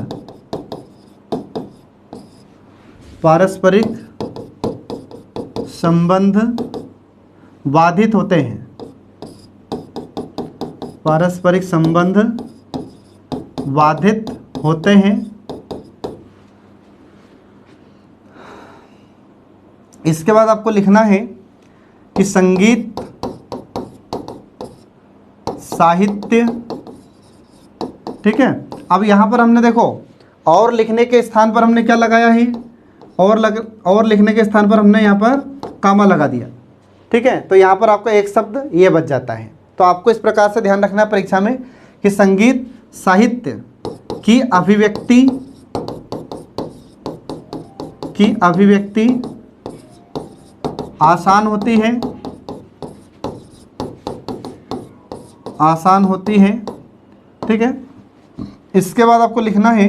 बाधित होते हैं, पारस्परिक संबंध बाधित होते हैं। इसके बाद आपको लिखना है कि संगीत, साहित्य, ठीक है। अब यहाँ पर हमने देखो, और लिखने के स्थान पर हमने क्या लगाया है, और लिखने के स्थान पर हमने यहाँ पर कामा लगा दिया। ठीक है, तो यहाँ पर आपका एक शब्द ये बच जाता है। तो आपको इस प्रकार से ध्यान रखना है परीक्षा में कि संगीत, साहित्य की अभिव्यक्ति आसान होती है। ठीक है, इसके बाद आपको लिखना है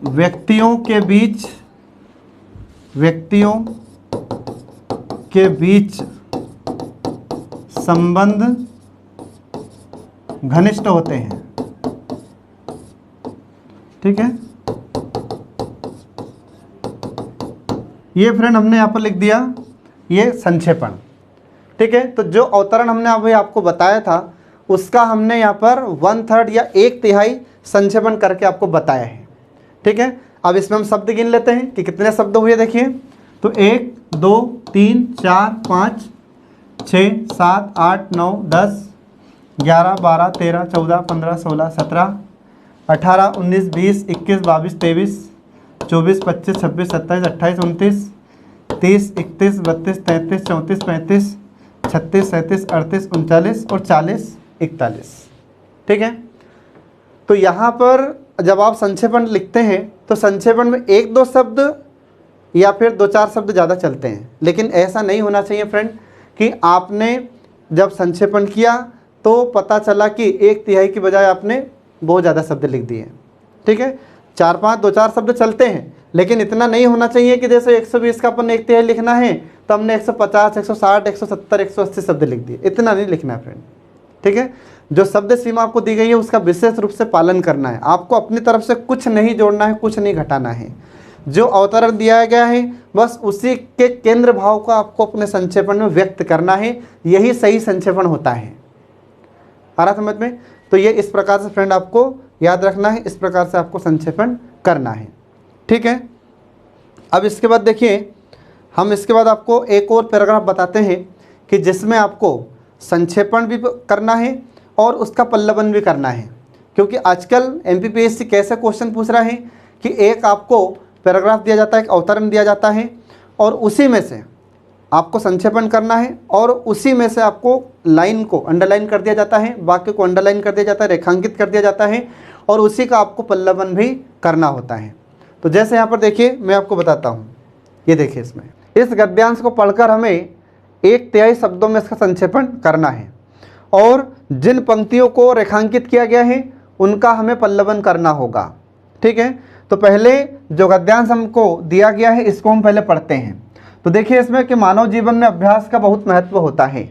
व्यक्तियों के बीच संबंध घनिष्ठ होते हैं। ठीक है, ये फ्रेंड हमने यहाँ पर लिख दिया, ये संक्षेपण। ठीक है, तो जो अवतरण हमने अभी आपको बताया था उसका हमने यहाँ पर 1/3 या 1/3 संक्षेपण करके आपको बताया है। ठीक है, अब इसमें हम शब्द गिन लेते हैं कि कितने शब्द हुए। देखिए तो 1 2 3 4 5 6 7 8 9 10 11 12 13 14 15 16 17 18 19 20 21 22 23 24 25 26 27 28 29 30 31 32 33 34 35 36 37 38 39 और 40 41। ठीक है, तो यहाँ पर जब आप संक्षेपण लिखते हैं तो संक्षेपण में 1-2 शब्द या फिर 2-4 शब्द ज़्यादा चलते हैं, लेकिन ऐसा नहीं होना चाहिए फ्रेंड कि आपने जब संक्षेपण किया तो पता चला कि 1/3 की बजाय आपने बहुत ज़्यादा शब्द लिख दिए। ठीक है, 4-5 2-4 शब्द चलते हैं, लेकिन इतना नहीं होना चाहिए कि जैसे 120 का अपन 1/3 लिखना है तो हमने 150 160 170 180 शब्द लिख दिए, इतना नहीं लिखना है फ्रेंड। ठीक है, जो शब्द सीमा आपको दी गई है उसका विशेष रूप से पालन करना है। आपको अपनी तरफ से कुछ नहीं जोड़ना है, कुछ नहीं घटाना है। जो अवतरण दिया गया है बस उसी के केंद्र भाव को आपको अपने संक्षेपण में व्यक्त करना है, यही सही संक्षेपण होता है। आ रहा समझ में? तो ये इस प्रकार से फ्रेंड आपको याद रखना है, इस प्रकार से आपको संक्षेपण करना है। ठीक है, अब इसके बाद देखिए हम इसके बाद आपको एक और पैराग्राफ बताते हैं कि जिसमें आपको संक्षेपण भी करना है और उसका पल्लवन भी करना है। क्योंकि आजकल MPPSC कैसे क्वेश्चन पूछ रहा है कि एक आपको पैराग्राफ दिया जाता है, एक अवतरण दिया जाता है और उसी में से आपको संक्षेपण करना है और उसी में से आपको लाइन को अंडरलाइन कर दिया जाता है, वाक्य को अंडरलाइन कर दिया जाता है, रेखांकित कर दिया जाता है और उसी का आपको पल्लवन भी करना होता है। तो जैसे यहाँ पर देखिए मैं आपको बताता हूँ, ये देखिए इसमें इस गद्यांश को पढ़कर हमें 1/3 शब्दों में इसका संक्षेपण करना है और जिन पंक्तियों को रेखांकित किया गया है उनका हमें पल्लवन करना होगा। ठीक है, तो पहले जो गद्यांश हमको दिया गया है इसको हम पहले पढ़ते हैं। तो देखिए इसमें कि मानव जीवन में अभ्यास का बहुत महत्व होता है।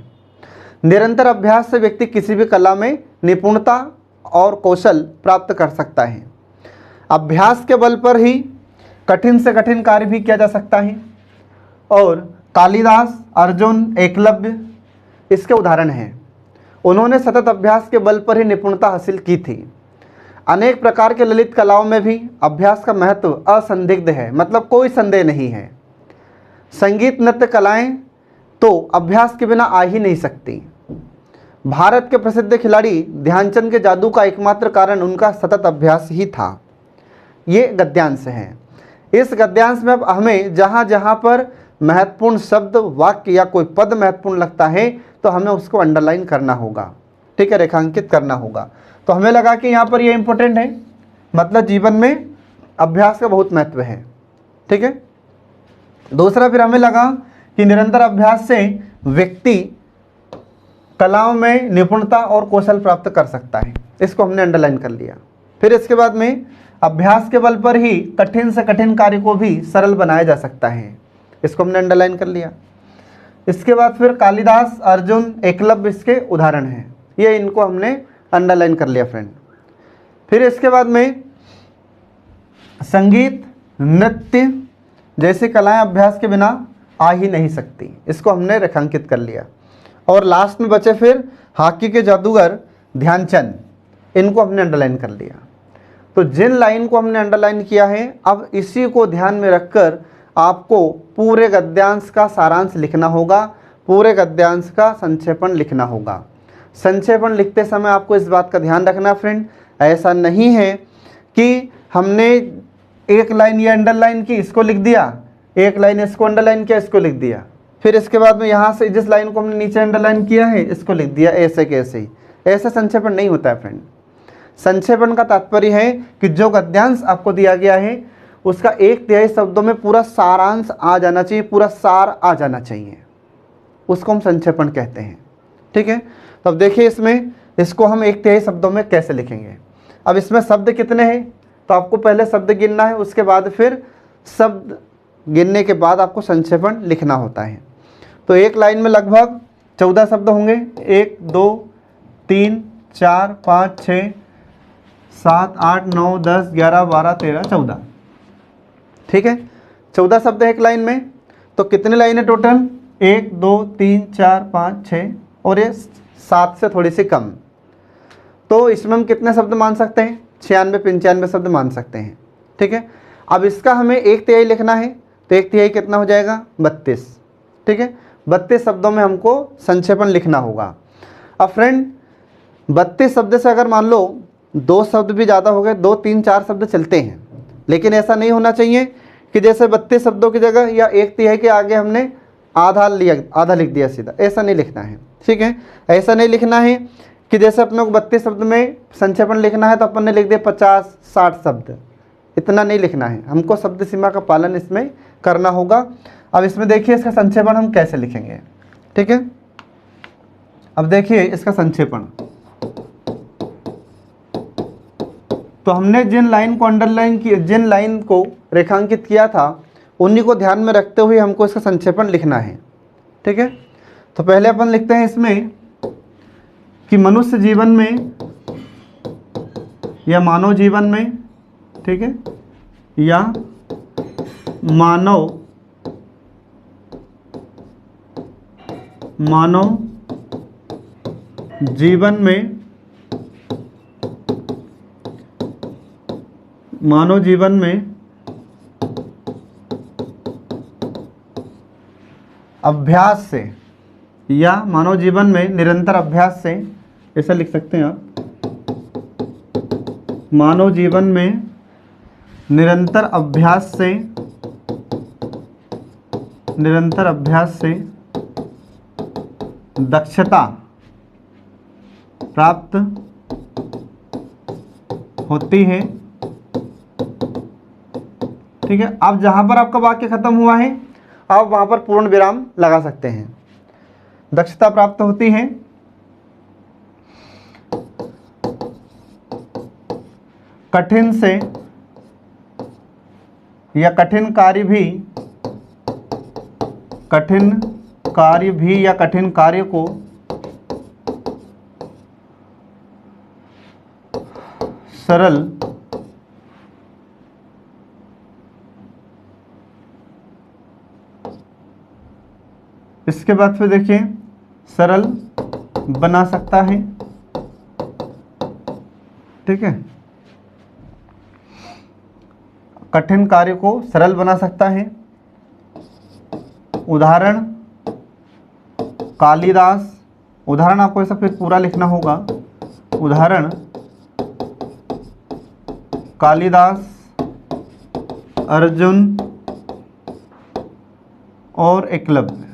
निरंतर अभ्यास से व्यक्ति किसी भी कला में निपुणता और कौशल प्राप्त कर सकता है। अभ्यास के बल पर ही कठिन से कठिन कार्य भी किया जा सकता है और कालिदास, अर्जुन, एकलव्य इसके उदाहरण हैं। उन्होंने सतत अभ्यास के बल पर ही निपुणता हासिल की थी। अनेक प्रकार के ललित कलाओं में भी अभ्यास का महत्व असंदिग्ध है, मतलब कोई संदेह नहीं है। संगीत, नृत्य कलाएं तो अभ्यास के बिना आ ही नहीं सकती। भारत के प्रसिद्ध खिलाड़ी ध्यानचंद के जादू का एकमात्र कारण उनका सतत अभ्यास ही था। ये गद्यांश है। इस गद्यांश में अब हमें जहाँ जहाँ पर महत्वपूर्ण शब्द, वाक्य या कोई पद महत्वपूर्ण लगता है तो हमें उसको अंडरलाइन करना होगा। ठीक है, रेखांकित करना होगा। तो हमें लगा कि यहाँ पर ये इम्पोर्टेंट है, मतलब जीवन में अभ्यास का बहुत महत्व है। ठीक है, दूसरा फिर हमें लगा कि निरंतर अभ्यास से व्यक्ति कलाओं में निपुणता और कौशल प्राप्त कर सकता है, इसको हमने अंडरलाइन कर लिया। फिर इसके बाद में अभ्यास के बल पर ही कठिन से कठिन कार्य को भी सरल बनाया जा सकता है, इसको हमने अंडरलाइन कर लिया। इसके बाद फिर कालिदास, अर्जुन, एकलव्य इसके उदाहरण हैं, ये इनको हमने अंडरलाइन कर लिया फ्रेंड। फिर इसके बाद में संगीत, नृत्य जैसी कलाएं अभ्यास के बिना आ ही नहीं सकती, इसको हमने रेखांकित कर लिया। और लास्ट में बचे फिर हॉकी के जादूगर ध्यानचंद, इनको हमने अंडरलाइन कर लिया। तो जिन लाइन को हमने अंडरलाइन किया है अब इसी को ध्यान में रखकर आपको पूरे गद्यांश का सारांश लिखना होगा, पूरे गद्यांश का संक्षेपण लिखना होगा। संक्षेपण लिखते समय आपको इस बात का ध्यान रखना फ्रेंड, ऐसा नहीं है कि हमने एक लाइन ये अंडरलाइन की, इसको लिख दिया, एक लाइन इसको अंडरलाइन किया, इसको लिख दिया, फिर इसके बाद में यहाँ से जिस लाइन को हमने नीचे अंडरलाइन किया है इसको लिख दिया, ऐसे कैसे ही। ऐसा संक्षेपण नहीं होता है फ्रेंड। संक्षेपण का तात्पर्य है कि जो गद्यांश आपको दिया गया है उसका 1/3 शब्दों में पूरा सारांश आ जाना चाहिए, पूरा सार आ जाना चाहिए, उसको हम संक्षेपण कहते हैं। ठीक है, तो अब देखिए इसमें इसको हम 1/3 शब्दों में कैसे लिखेंगे। अब इसमें शब्द कितने हैं तो आपको पहले शब्द गिनना है, उसके बाद फिर शब्द गिनने के बाद आपको संक्षेपण लिखना होता है। तो एक लाइन में लगभग 14 शब्द होंगे। 1 2 3 4 5 6 7 8 9 10 11 12 13 14, ठीक है, 14 शब्द एक लाइन में। तो कितनी लाइन है टोटल? 1 2 3 4 5 6 और ये 7 से थोड़ी सी कम। तो इसमें हम कितने शब्द मान सकते हैं? 96 95 शब्द मान सकते हैं, ठीक है। अब इसका हमें 1/3 लिखना है, तो 1/3 कितना हो जाएगा? 32, ठीक है। 32 शब्दों में हमको संक्षेपण लिखना होगा। अब फ्रेंड 32 शब्द से अगर मान लो 2 शब्द भी ज़्यादा हो गए, 2 3 4 शब्द चलते हैं, लेकिन ऐसा नहीं होना चाहिए कि जैसे 32 शब्दों की जगह या 1/3 के आगे हमने आधा लिख दिया सीधा, ऐसा नहीं लिखना है, ठीक है। ऐसा नहीं लिखना है कि जैसे अपने को 32 शब्द में संक्षेपण लिखना है तो अपन ने लिख दिया 50 60 शब्द, इतना नहीं लिखना है। हमको शब्द सीमा का पालन इसमें करना होगा। अब इसमें देखिए इसका संक्षेपण हम कैसे लिखेंगे, ठीक है। अब देखिए इसका संक्षेपण, तो हमने जिन लाइन को अंडरलाइन किया, जिन लाइन को रेखांकित किया था, उन्हीं को ध्यान में रखते हुए हमको इसका संक्षेपण लिखना है, ठीक है। तो पहले अपन लिखते हैं इसमें कि मनुष्य जीवन में या मानव जीवन में, ठीक है, या मानव जीवन में, मानव जीवन में अभ्यास से या मानव जीवन में निरंतर अभ्यास से, ऐसा लिख सकते हैं आप, मानव जीवन में निरंतर अभ्यास से दक्षता प्राप्त होती है, ठीक है। अब जहां पर आपका वाक्य खत्म हुआ है आप वहां पर पूर्ण विराम लगा सकते हैं। दक्षता प्राप्त होती है कठिन से या कठिन कार्य भी या कठिन कार्य को सरल इसके बाद फिर देखिए सरल बना सकता है, ठीक है। कठिन कार्य को सरल बना सकता है। उदाहरण कालिदास, उदाहरण आपको ऐसा फिर पूरा लिखना होगा। उदाहरण कालिदास, अर्जुन और एकलव्य,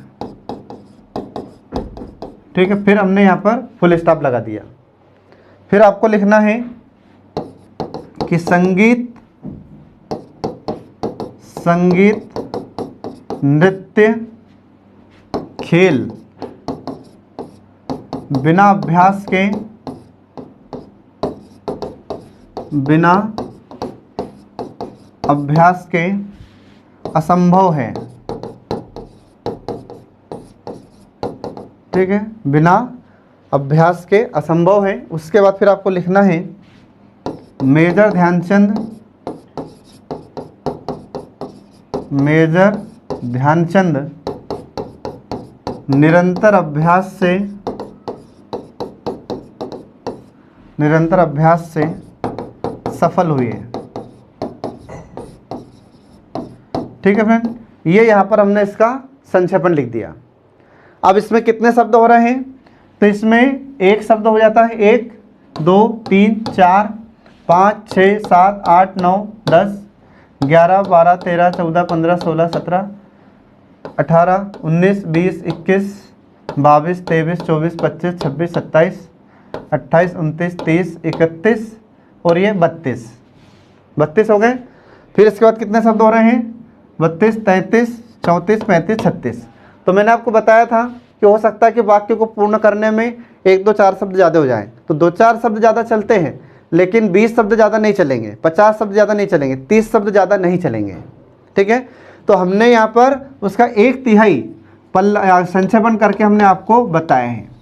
ठीक है। फिर हमने यहाँ पर फुल स्टॉप लगा दिया। फिर आपको लिखना है कि संगीत, नृत्य, खेल बिना अभ्यास के असंभव है, ठीक है, बिना अभ्यास के असंभव है। उसके बाद फिर आपको लिखना है मेजर ध्यानचंद निरंतर अभ्यास से सफल हुए, ठीक है फ्रेंड। ये यहाँ पर हमने इसका संक्षेपण लिख दिया। अब इसमें कितने शब्द हो रहे हैं? तो इसमें एक शब्द हो जाता है 1 2 3 4 5 6 7 8 9 10 11 12 13 14 15 16 17 18 19 20 21 22 23 24 25 26 27 28 29 30 31 और ये 32 हो गए। फिर इसके बाद कितने शब्द हो रहे हैं? 32 33 34 35 36। तो मैंने आपको बताया था कि हो सकता है कि वाक्य को पूर्ण करने में 1 2 4 शब्द ज़्यादा हो जाएं, तो 2 4 शब्द ज़्यादा चलते हैं, लेकिन 20 शब्द ज़्यादा नहीं चलेंगे, 50 शब्द ज़्यादा नहीं चलेंगे, 30 शब्द ज़्यादा नहीं चलेंगे, ठीक है। तो हमने यहाँ पर उसका 1/3 संक्षेपण करके हमने आपको बताए हैं।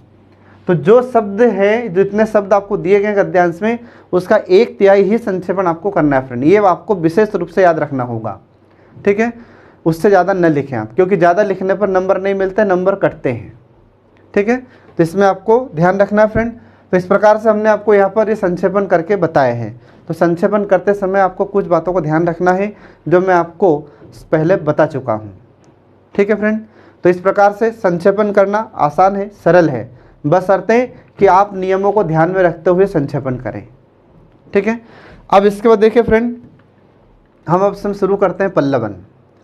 तो जो शब्द है, जितने शब्द आपको दिए गए गद्यांश में, उसका 1/3 ही संक्षेपण आपको करना है फ्रेंड। ये आपको विशेष रूप से याद रखना होगा, ठीक है। उससे ज़्यादा न लिखें आप, क्योंकि ज़्यादा लिखने पर नंबर नहीं मिलते, नंबर कटते हैं, ठीक है। तो इसमें आपको ध्यान रखना है फ्रेंड। तो इस प्रकार से हमने आपको यहाँ पर ये संक्षेपण करके बताए हैं। तो संक्षेपण करते समय आपको कुछ बातों को ध्यान रखना है जो मैं आपको पहले बता चुका हूँ, ठीक है फ्रेंड। तो इस प्रकार से संक्षेपण करना आसान है, सरल है, बशर्ते कि आप नियमों को ध्यान में रखते हुए संक्षेपण करें, ठीक है। अब इसके बाद देखिए फ्रेंड, हम अब से शुरू करते हैं पल्लवन,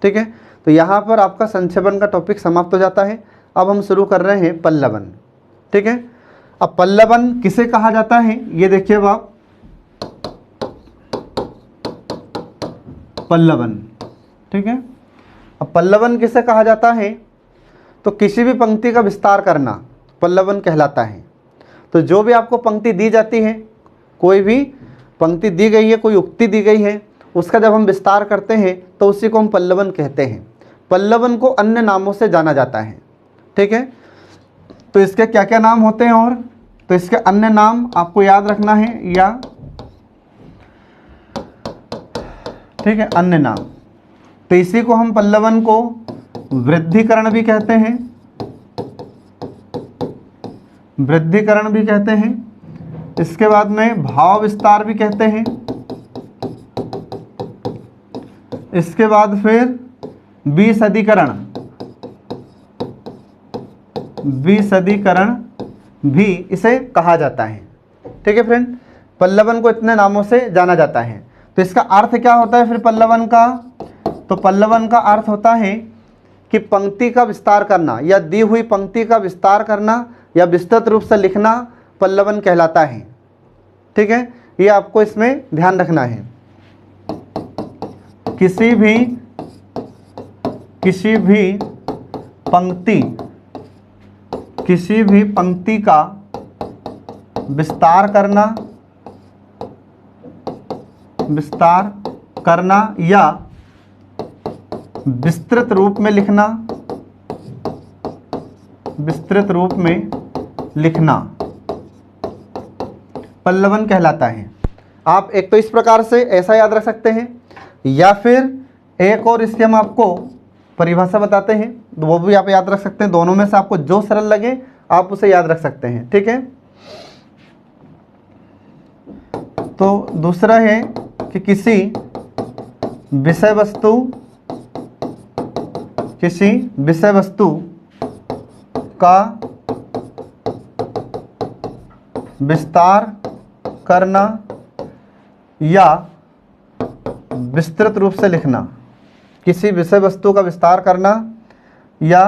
ठीक है। तो यहाँ पर आपका संक्षेपण का टॉपिक समाप्त हो जाता है। अब हम शुरू कर रहे हैं पल्लवन, ठीक है। अब पल्लवन किसे कहा जाता है, ये देखिए आप, पल्लवन, ठीक है। अब पल्लवन किसे कहा जाता है, तो किसी भी पंक्ति का विस्तार करना पल्लवन कहलाता है। तो जो भी आपको पंक्ति दी जाती है, कोई भी पंक्ति दी गई है, कोई उक्ति दी गई है, उसका जब हम विस्तार करते हैं तो उसी को हम पल्लवन कहते हैं। पल्लवन को अन्य नामों से जाना जाता है, ठीक है। तो इसके क्या क्या नाम होते हैं, और तो इसके अन्य नाम आपको याद रखना है, या ठीक है, अन्य नाम। तो इसी को हम पल्लवन को वृद्धिकरण भी कहते हैं, वृद्धिकरण भी कहते हैं। इसके बाद में भाव विस्तार भी कहते हैं। इसके बाद फिर विशदीकरण, विशदीकरण भी इसे कहा जाता है, ठीक है फ्रेंड। पल्लवन को इतने नामों से जाना जाता है। तो इसका अर्थ क्या होता है फिर पल्लवन का, तो पल्लवन का अर्थ होता है कि पंक्ति का विस्तार करना, या दी हुई पंक्ति का विस्तार करना या विस्तृत रूप से लिखना पल्लवन कहलाता है, ठीक है। ये आपको इसमें ध्यान रखना है। किसी भी पंक्ति का विस्तार करना या विस्तृत रूप में लिखना पल्लवन कहलाता है। आप एक तो इस प्रकार से ऐसा याद रख सकते हैं, या फिर एक और इसके हम आपको परिभाषा बताते हैं, तो वो भी आप याद रख सकते हैं। दोनों में से आपको जो सरल लगे आप उसे याद रख सकते हैं, ठीक है। तो दूसरा है कि किसी विषय वस्तु का विस्तार करना या विस्तृत रूप से लिखना, किसी विषय वस्तु का विस्तार करना या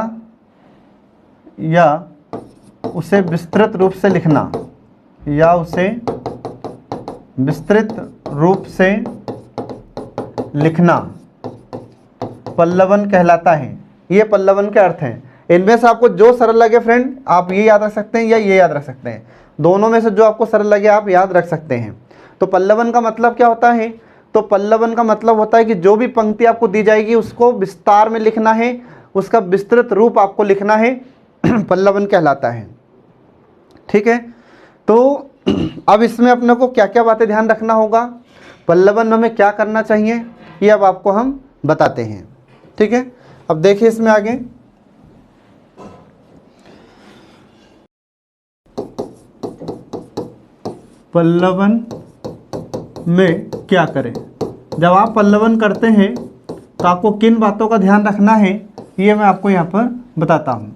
उसे विस्तृत रूप से लिखना, या उसे विस्तृत रूप से लिखना पल्लवन कहलाता है। ये पल्लवन के अर्थ हैं। इनमें से आपको जो सरल लगे फ्रेंड आप ये याद रख सकते हैं या ये याद रख सकते हैं। दोनों में से जो आपको सरल लगे आप याद रख सकते हैं। तो पल्लवन का मतलब क्या होता है, तो पल्लवन का मतलब होता है कि जो भी पंक्ति आपको दी जाएगी उसको विस्तार में लिखना है, उसका विस्तृत रूप आपको लिखना है, पल्लवन कहलाता है, ठीक है। तो अब इसमें अपने को क्या क्या बातें ध्यान रखना होगा, पल्लवन में हमें क्या करना चाहिए, ये अब आपको हम बताते हैं, ठीक है। अब देखिए इसमें आगे, पल्लवन में क्या करें। जब आप पल्लवन करते हैं तो आपको किन बातों का ध्यान रखना है ये मैं आपको यहाँ पर बताता हूँ।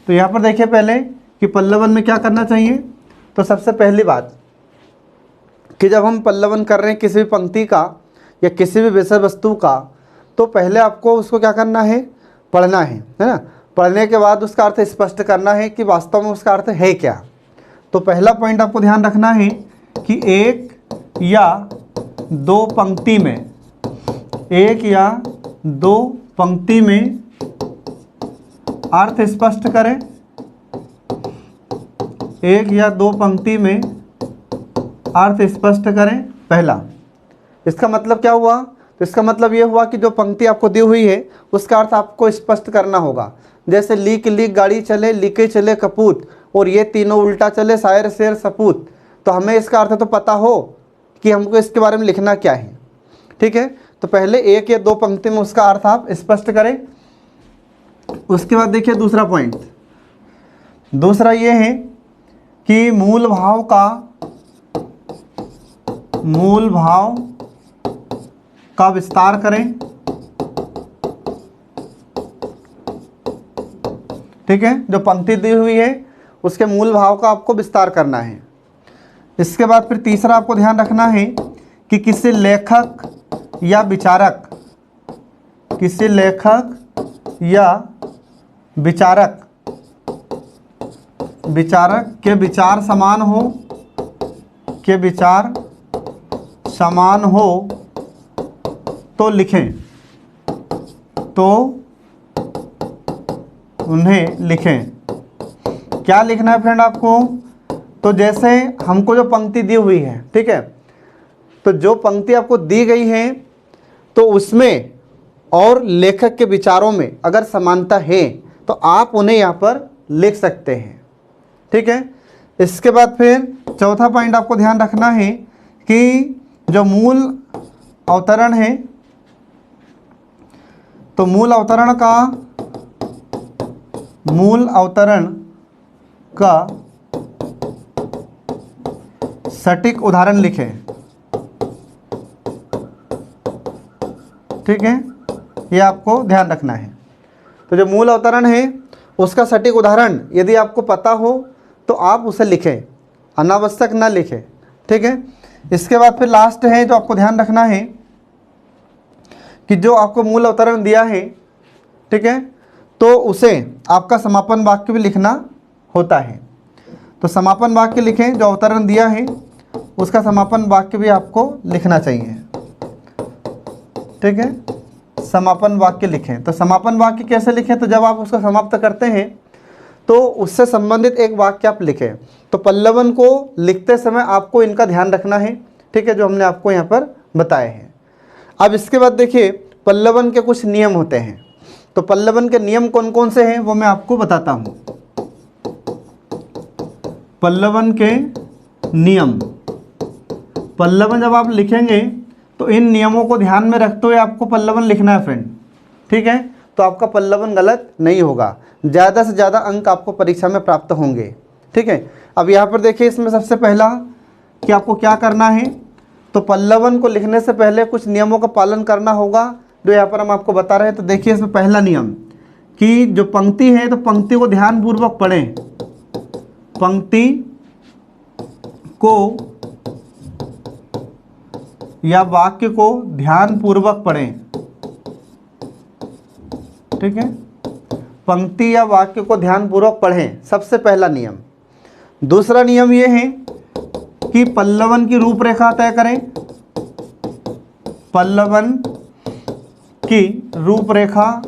तो यहाँ पर देखिए पहले कि पल्लवन में क्या करना चाहिए। तो सबसे पहली बात कि जब हम पल्लवन कर रहे हैं किसी भी पंक्ति का या किसी भी विषय वस्तु का, तो पहले आपको उसको क्या करना है, पढ़ना है ना। पढ़ने के बाद उसका अर्थ स्पष्ट करना है कि वास्तव में उसका अर्थ है क्या। तो पहला पॉइंट आपको ध्यान रखना है कि एक या दो पंक्ति में अर्थ स्पष्ट करें। एक या दो पंक्ति में अर्थ स्पष्ट करें। पहला, इसका मतलब क्या हुआ, तो इसका मतलब ये हुआ कि जो पंक्ति आपको दी हुई है उसका अर्थ आपको स्पष्ट करना होगा। जैसे लीक लीक गाड़ी चले, लीके चले कपूत, और ये तीनों उल्टा चले शायर शेर सपूत। तो हमें इसका अर्थ तो पता हो कि हमको इसके बारे में लिखना क्या है। ठीक है, तो पहले एक या दो पंक्ति में उसका अर्थ आप स्पष्ट करें। उसके बाद देखिए दूसरा पॉइंट, दूसरा ये है कि मूल भाव का विस्तार करें। ठीक है, जो पंक्ति दी हुई है उसके मूल भाव का आपको विस्तार करना है। इसके बाद फिर तीसरा आपको ध्यान रखना है कि किसी लेखक या विचारक के विचार समान हो तो लिखें, तो उन्हें लिखें। क्या लिखना है फ्रेंड आपको? तो जैसे हमको जो पंक्ति दी हुई है, ठीक है, तो जो पंक्ति आपको दी गई है तो उसमें और लेखक के विचारों में अगर समानता है तो आप उन्हें यहाँ पर लिख सकते हैं। ठीक है, इसके बाद फिर चौथा पॉइंट आपको ध्यान रखना है कि जो मूल अवतरण है, तो मूल अवतरण का सटीक उदाहरण लिखें। ठीक है, ये आपको ध्यान रखना है। तो जो मूल अवतरण है उसका सटीक उदाहरण यदि आपको पता हो तो आप उसे लिखें, अनावश्यक ना लिखें। ठीक है, इसके बाद फिर लास्ट है जो आपको ध्यान रखना है कि जो आपको मूल अवतरण दिया है, ठीक है, तो उसे आपका समापन वाक्य भी लिखना होता है। तो समापन वाक्य लिखें, जो अवतरण दिया है उसका समापन वाक्य भी आपको लिखना चाहिए। ठीक है, समापन वाक्य लिखें। तो समापन वाक्य कैसे लिखें? तो जब आप उसको समाप्त करते हैं तो उससे संबंधित एक वाक्य आप लिखें। तो पल्लवन को लिखते समय आपको इनका ध्यान रखना है। ठीक है, जो हमने आपको यहाँ पर बताए हैं। अब इसके बाद देखिए पल्लवन के कुछ नियम होते हैं। तो पल्लवन के नियम कौन कौन से हैं वो मैं आपको बताता हूँ। पल्लवन के नियम, पल्लवन जब आप लिखेंगे तो इन नियमों को ध्यान में रखते हुए आपको पल्लवन लिखना है फ्रेंड। ठीक है, तो आपका पल्लवन गलत नहीं होगा, ज़्यादा से ज़्यादा अंक आपको परीक्षा में प्राप्त होंगे। ठीक है, अब यहाँ पर देखिए इसमें सबसे पहला कि आपको क्या करना है, तो पल्लवन को लिखने से पहले कुछ नियमों का पालन करना होगा जो यहाँ पर हम आपको बता रहे हैं। तो देखिए इसमें पहला नियम कि जो पंक्ति है तो पंक्ति को ध्यानपूर्वक पढ़ें, पंक्ति को या वाक्य को ध्यानपूर्वक पढ़ें। ठीक है, पंक्ति या वाक्य को ध्यानपूर्वक पढ़ें, सबसे पहला नियम। दूसरा नियम यह है कि पल्लवन की रूपरेखा तय करें, पल्लवन की रूपरेखा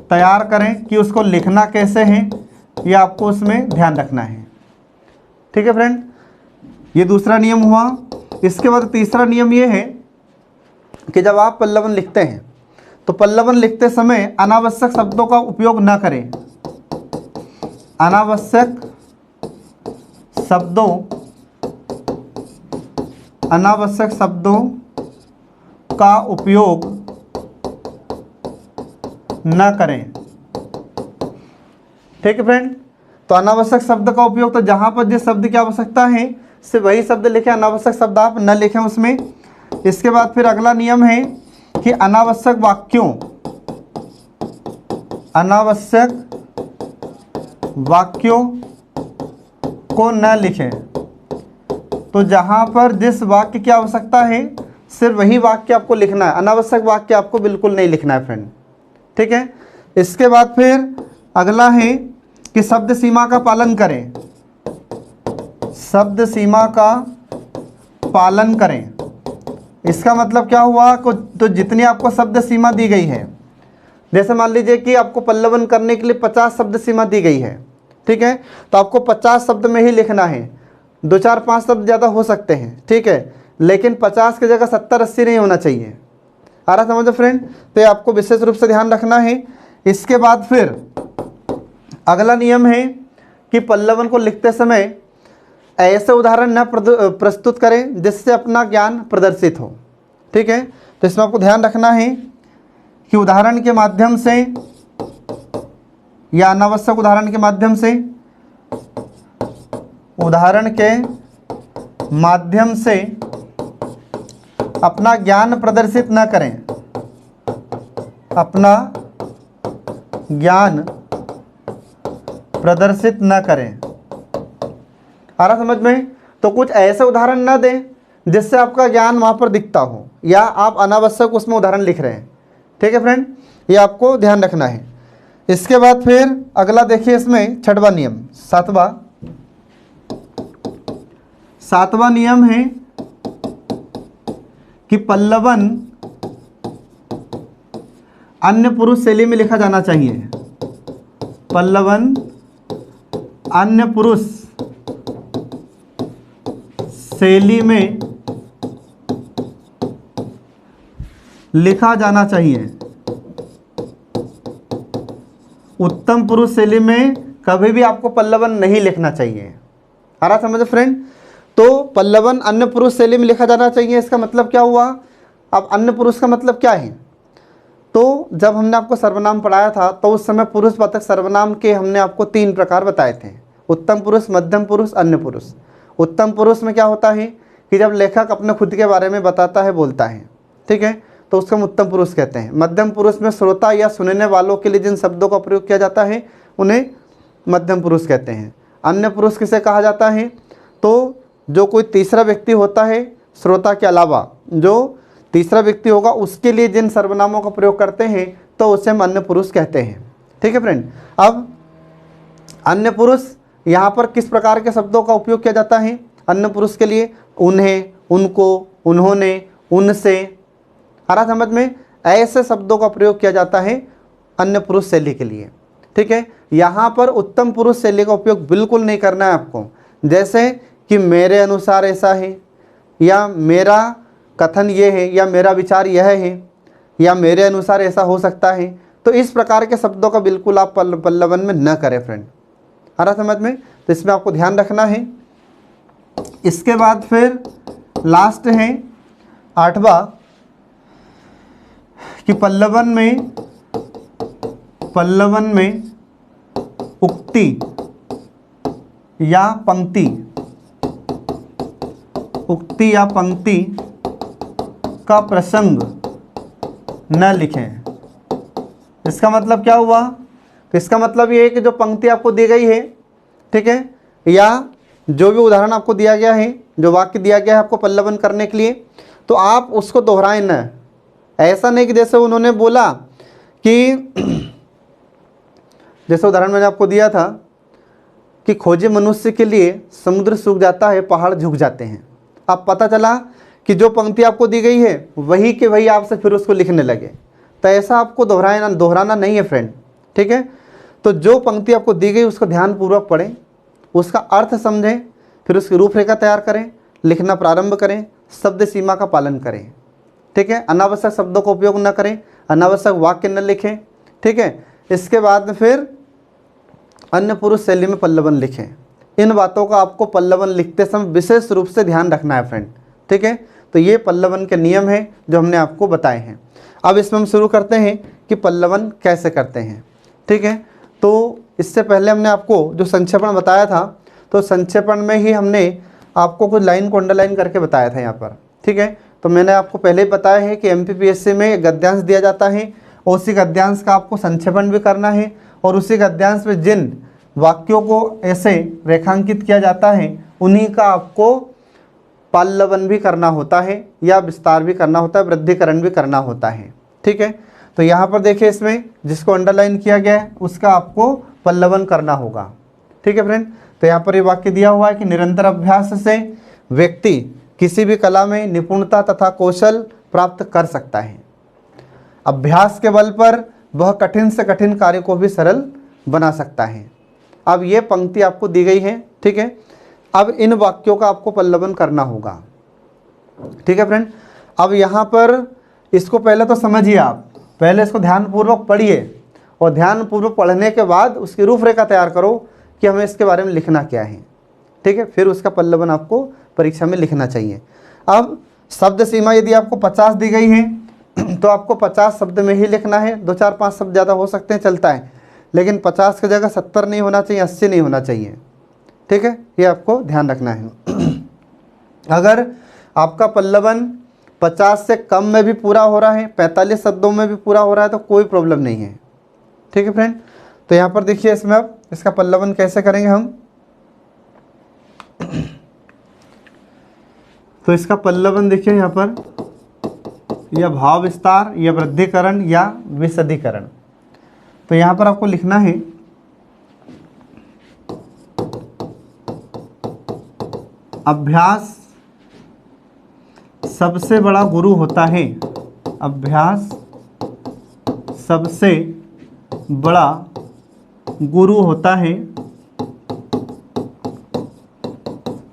तैयार करें कि उसको लिखना कैसे है, ये आपको उसमें ध्यान रखना है। ठीक है फ्रेंड, ये दूसरा नियम हुआ। इसके बाद तीसरा नियम ये है कि जब आप पल्लवन लिखते हैं तो पल्लवन लिखते समय अनावश्यक शब्दों का उपयोग ना करें। अनावश्यक शब्दों का उपयोग ना करें। ठीक है फ्रेंड, तो अनावश्यक शब्द का उपयोग, तो जहां पर जिस शब्द की आवश्यकता है सिर्फ वही शब्द लिखें, अनावश्यक शब्द आप न लिखें उसमें। इसके बाद फिर अगला नियम है कि अनावश्यक वाक्यों को न लिखें। तो जहां पर जिस वाक्य की आवश्यकता है सिर्फ वही वाक्य आपको लिखना है, अनावश्यक वाक्य आपको बिल्कुल नहीं लिखना है फ्रेंड। ठीक है, इसके बाद फिर अगला है कि शब्द सीमा का पालन करें, शब्द सीमा का पालन करें। इसका मतलब क्या हुआ, तो जितनी आपको शब्द सीमा दी गई है, जैसे मान लीजिए कि आपको पल्लवन करने के लिए 50 शब्द सीमा दी गई है। ठीक है, तो आपको 50 शब्द में ही लिखना है, 2-4-5 शब्द ज़्यादा हो सकते हैं। ठीक है, लेकिन 50 की जगह 70-80 नहीं होना चाहिए। आ रहा समझो फ्रेंड, तो ये आपको विशेष रूप से ध्यान रखना है। इसके बाद फिर अगला नियम है कि पल्लवन को लिखते समय ऐसे उदाहरण न प्रस्तुत करें जिससे अपना ज्ञान प्रदर्शित हो। ठीक है, तो इसमें आपको ध्यान रखना है कि उदाहरण के माध्यम से या अनावश्यक उदाहरण के माध्यम से, उदाहरण के माध्यम से अपना ज्ञान प्रदर्शित न करें, अपना ज्ञान प्रदर्शित न करें। आ रहा समझ में? तो कुछ ऐसे उदाहरण न दें जिससे आपका ज्ञान वहाँ पर दिखता हो या आप अनावश्यक उसमें उदाहरण लिख रहे हैं। ठीक है फ्रेंड, ये आपको ध्यान रखना है। इसके बाद फिर अगला देखिए, इसमें छठवां नियम, सातवां नियम है कि पल्लवन अन्य पुरुष शैली में लिखा जाना चाहिए। पल्लवन अन्य पुरुष शैली में लिखा जाना चाहिए। उत्तम पुरुष शैली में कभी भी आपको पल्लवन नहीं लिखना चाहिए। आ रहा समझ फ्रेंड? तो पल्लवन अन्य पुरुष शैली में लिखा जाना चाहिए, इसका मतलब क्या हुआ? अब अन्य पुरुष का मतलब क्या है? तो जब हमने आपको सर्वनाम पढ़ाया था तो उस समय पुरुषवाचक सर्वनाम के हमने आपको 3 प्रकार बताए थे, उत्तम पुरुष, मध्यम पुरुष, अन्य पुरुष। उत्तम पुरुष में क्या होता है कि जब लेखक अपने खुद के बारे में बताता है, बोलता है, ठीक है, तो उसको हम उत्तम पुरुष कहते हैं। मध्यम पुरुष में श्रोता या सुनने वालों के लिए जिन शब्दों का प्रयोग किया जाता है उन्हें मध्यम पुरुष कहते हैं। अन्य पुरुष किसे कहा जाता है? तो जो कोई तीसरा व्यक्ति होता है, श्रोता के अलावा जो तीसरा व्यक्ति होगा, उसके लिए जिन सर्वनामों का प्रयोग करते हैं तो उसे हम अन्य पुरुष कहते हैं। ठीक है फ्रेंड, अब अन्य पुरुष यहाँ पर किस प्रकार के शब्दों का उपयोग किया जाता है अन्य पुरुष के लिए? उन्हें, उनको, उन्होंने, उनसे। आ रहा समझ में? ऐसे शब्दों का प्रयोग किया जाता है अन्य पुरुष शैली के लिए। ठीक है, यहाँ पर उत्तम पुरुष शैली का उपयोग बिल्कुल नहीं करना है आपको, जैसे कि मेरे अनुसार ऐसा है, या मेरा कथन ये है, या मेरा विचार यह है, या मेरे अनुसार ऐसा हो सकता है। तो इस प्रकार के शब्दों का बिल्कुल आप पल्लवन में न करें फ्रेंड। आ रहा समझ में? तो इसमें आपको ध्यान रखना है। इसके बाद फिर लास्ट है 8वां कि पल्लवन में उक्ति या पंक्ति, उक्ति या पंक्ति का प्रसंग न लिखें। इसका मतलब क्या हुआ? इसका मतलब ये है कि जो पंक्ति आपको दी गई है, ठीक है, या जो भी उदाहरण आपको दिया गया है, जो वाक्य दिया गया है आपको पल्लवन करने के लिए, तो आप उसको दोहराएं न। ऐसा नहीं कि जैसे उन्होंने बोला कि जैसे उदाहरण मैंने आपको दिया था कि खोजे मनुष्य के लिए समुद्र सूख जाता है, पहाड़ झुक जाते हैं। अब पता चला कि जो पंक्ति आपको दी गई है वही के वही आपसे फिर उसको लिखने लगे, तो ऐसा आपको दोहराना नहीं है फ्रेंड। ठीक है, तो जो पंक्ति आपको दी गई उसको ध्यानपूर्वक पढ़ें, उसका अर्थ समझें, फिर उसकी रूपरेखा तैयार करें, लिखना प्रारंभ करें, शब्द सीमा का पालन करें। ठीक है, अनावश्यक शब्दों का उपयोग न करें, अनावश्यक वाक्य न लिखें। ठीक है, इसके बाद फिर अन्य पुरुष शैली में पल्लवन लिखें। इन बातों का आपको पल्लवन लिखते समय विशेष रूप से ध्यान रखना है फ्रेंड। ठीक है, तो ये पल्लवन के नियम हैं जो हमने आपको बताए हैं। अब इसमें हम शुरू करते हैं कि पल्लवन कैसे करते हैं। ठीक है, तो इससे पहले हमने आपको जो संक्षेपण बताया था, तो संक्षेपण में ही हमने आपको कुछ लाइन को अंडरलाइन करके बताया था यहाँ पर। ठीक है, तो मैंने आपको पहले ही बताया है कि MPPSC में गद्यांश दिया जाता है और उसी गद्यांश का आपको संक्षेपण भी करना है, और उसी गद्यांश में जिन वाक्यों को ऐसे रेखांकित किया जाता है उन्हीं का आपको पल्लवन भी करना होता है, या विस्तार भी करना होता है, वृद्धिकरण भी करना होता है। ठीक है, तो यहाँ पर देखिए इसमें जिसको अंडरलाइन किया गया है उसका आपको पल्लवन करना होगा। ठीक है फ्रेंड, तो यहाँ पर ये वाक्य दिया हुआ है कि निरंतर अभ्यास से व्यक्ति किसी भी कला में निपुणता तथा कौशल प्राप्त कर सकता है। अभ्यास के बल पर वह कठिन से कठिन कार्य को भी सरल बना सकता है। अब ये पंक्ति आपको दी गई है। ठीक है, अब इन वाक्यों का आपको पल्लवन करना होगा। ठीक है फ्रेंड, अब यहाँ पर इसको पहले तो समझिए, आप पहले इसको ध्यानपूर्वक पढ़िए और ध्यानपूर्वक पढ़ने के बाद उसकी रूपरेखा तैयार करो कि हमें इसके बारे में लिखना क्या है। ठीक है, फिर उसका पल्लवन आपको परीक्षा में लिखना चाहिए। अब शब्द सीमा यदि आपको 50 दी गई है तो आपको 50 शब्द में ही लिखना है। 2 4 5 शब्द ज़्यादा हो सकते हैं, चलता है, लेकिन 50 की जगह 70 नहीं होना चाहिए, 80 नहीं होना चाहिए। ठीक है, ये आपको ध्यान रखना है। अगर आपका पल्लवन 50 से कम में भी पूरा हो रहा है, 45 शब्दों में भी पूरा हो रहा है, तो कोई प्रॉब्लम नहीं है। ठीक है फ्रेंड, तो यहाँ पर देखिए इसमें अब इसका पल्लवन कैसे करेंगे हम। तो इसका पल्लवन देखिए यहाँ पर, या भाव विस्तार या वृद्धिकरण या विशदीकरण। तो यहाँ पर आपको लिखना है अभ्यास सबसे बड़ा गुरु होता है। अभ्यास सबसे बड़ा गुरु होता है।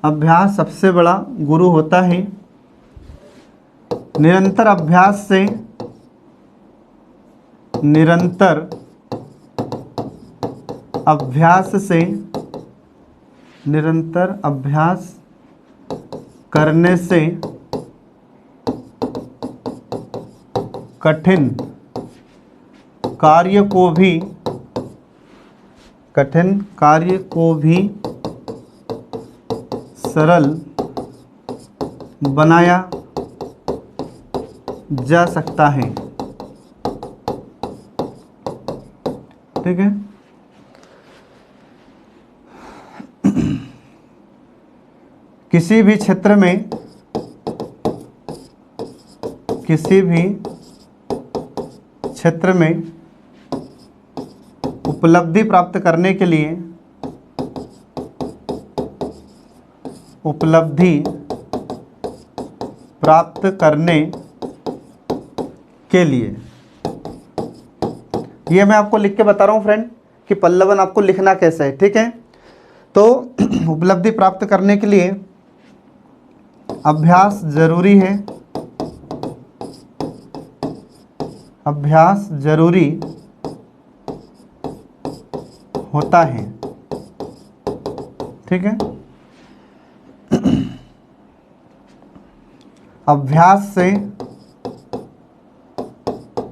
अभ्यास सबसे बड़ा गुरु होता है। निरंतर अभ्यास से निरंतर अभ्यास करने से कठिन कार्य को भी सरल बनाया जा सकता है। ठीक है, किसी भी क्षेत्र में उपलब्धि प्राप्त करने के लिए ये मैं आपको लिख के बता रहा हूँ फ्रेंड कि पल्लवन आपको लिखना कैसे है। ठीक है, तो उपलब्धि प्राप्त करने के लिए अभ्यास जरूरी है। अभ्यास जरूरी होता है। ठीक है, अभ्यास से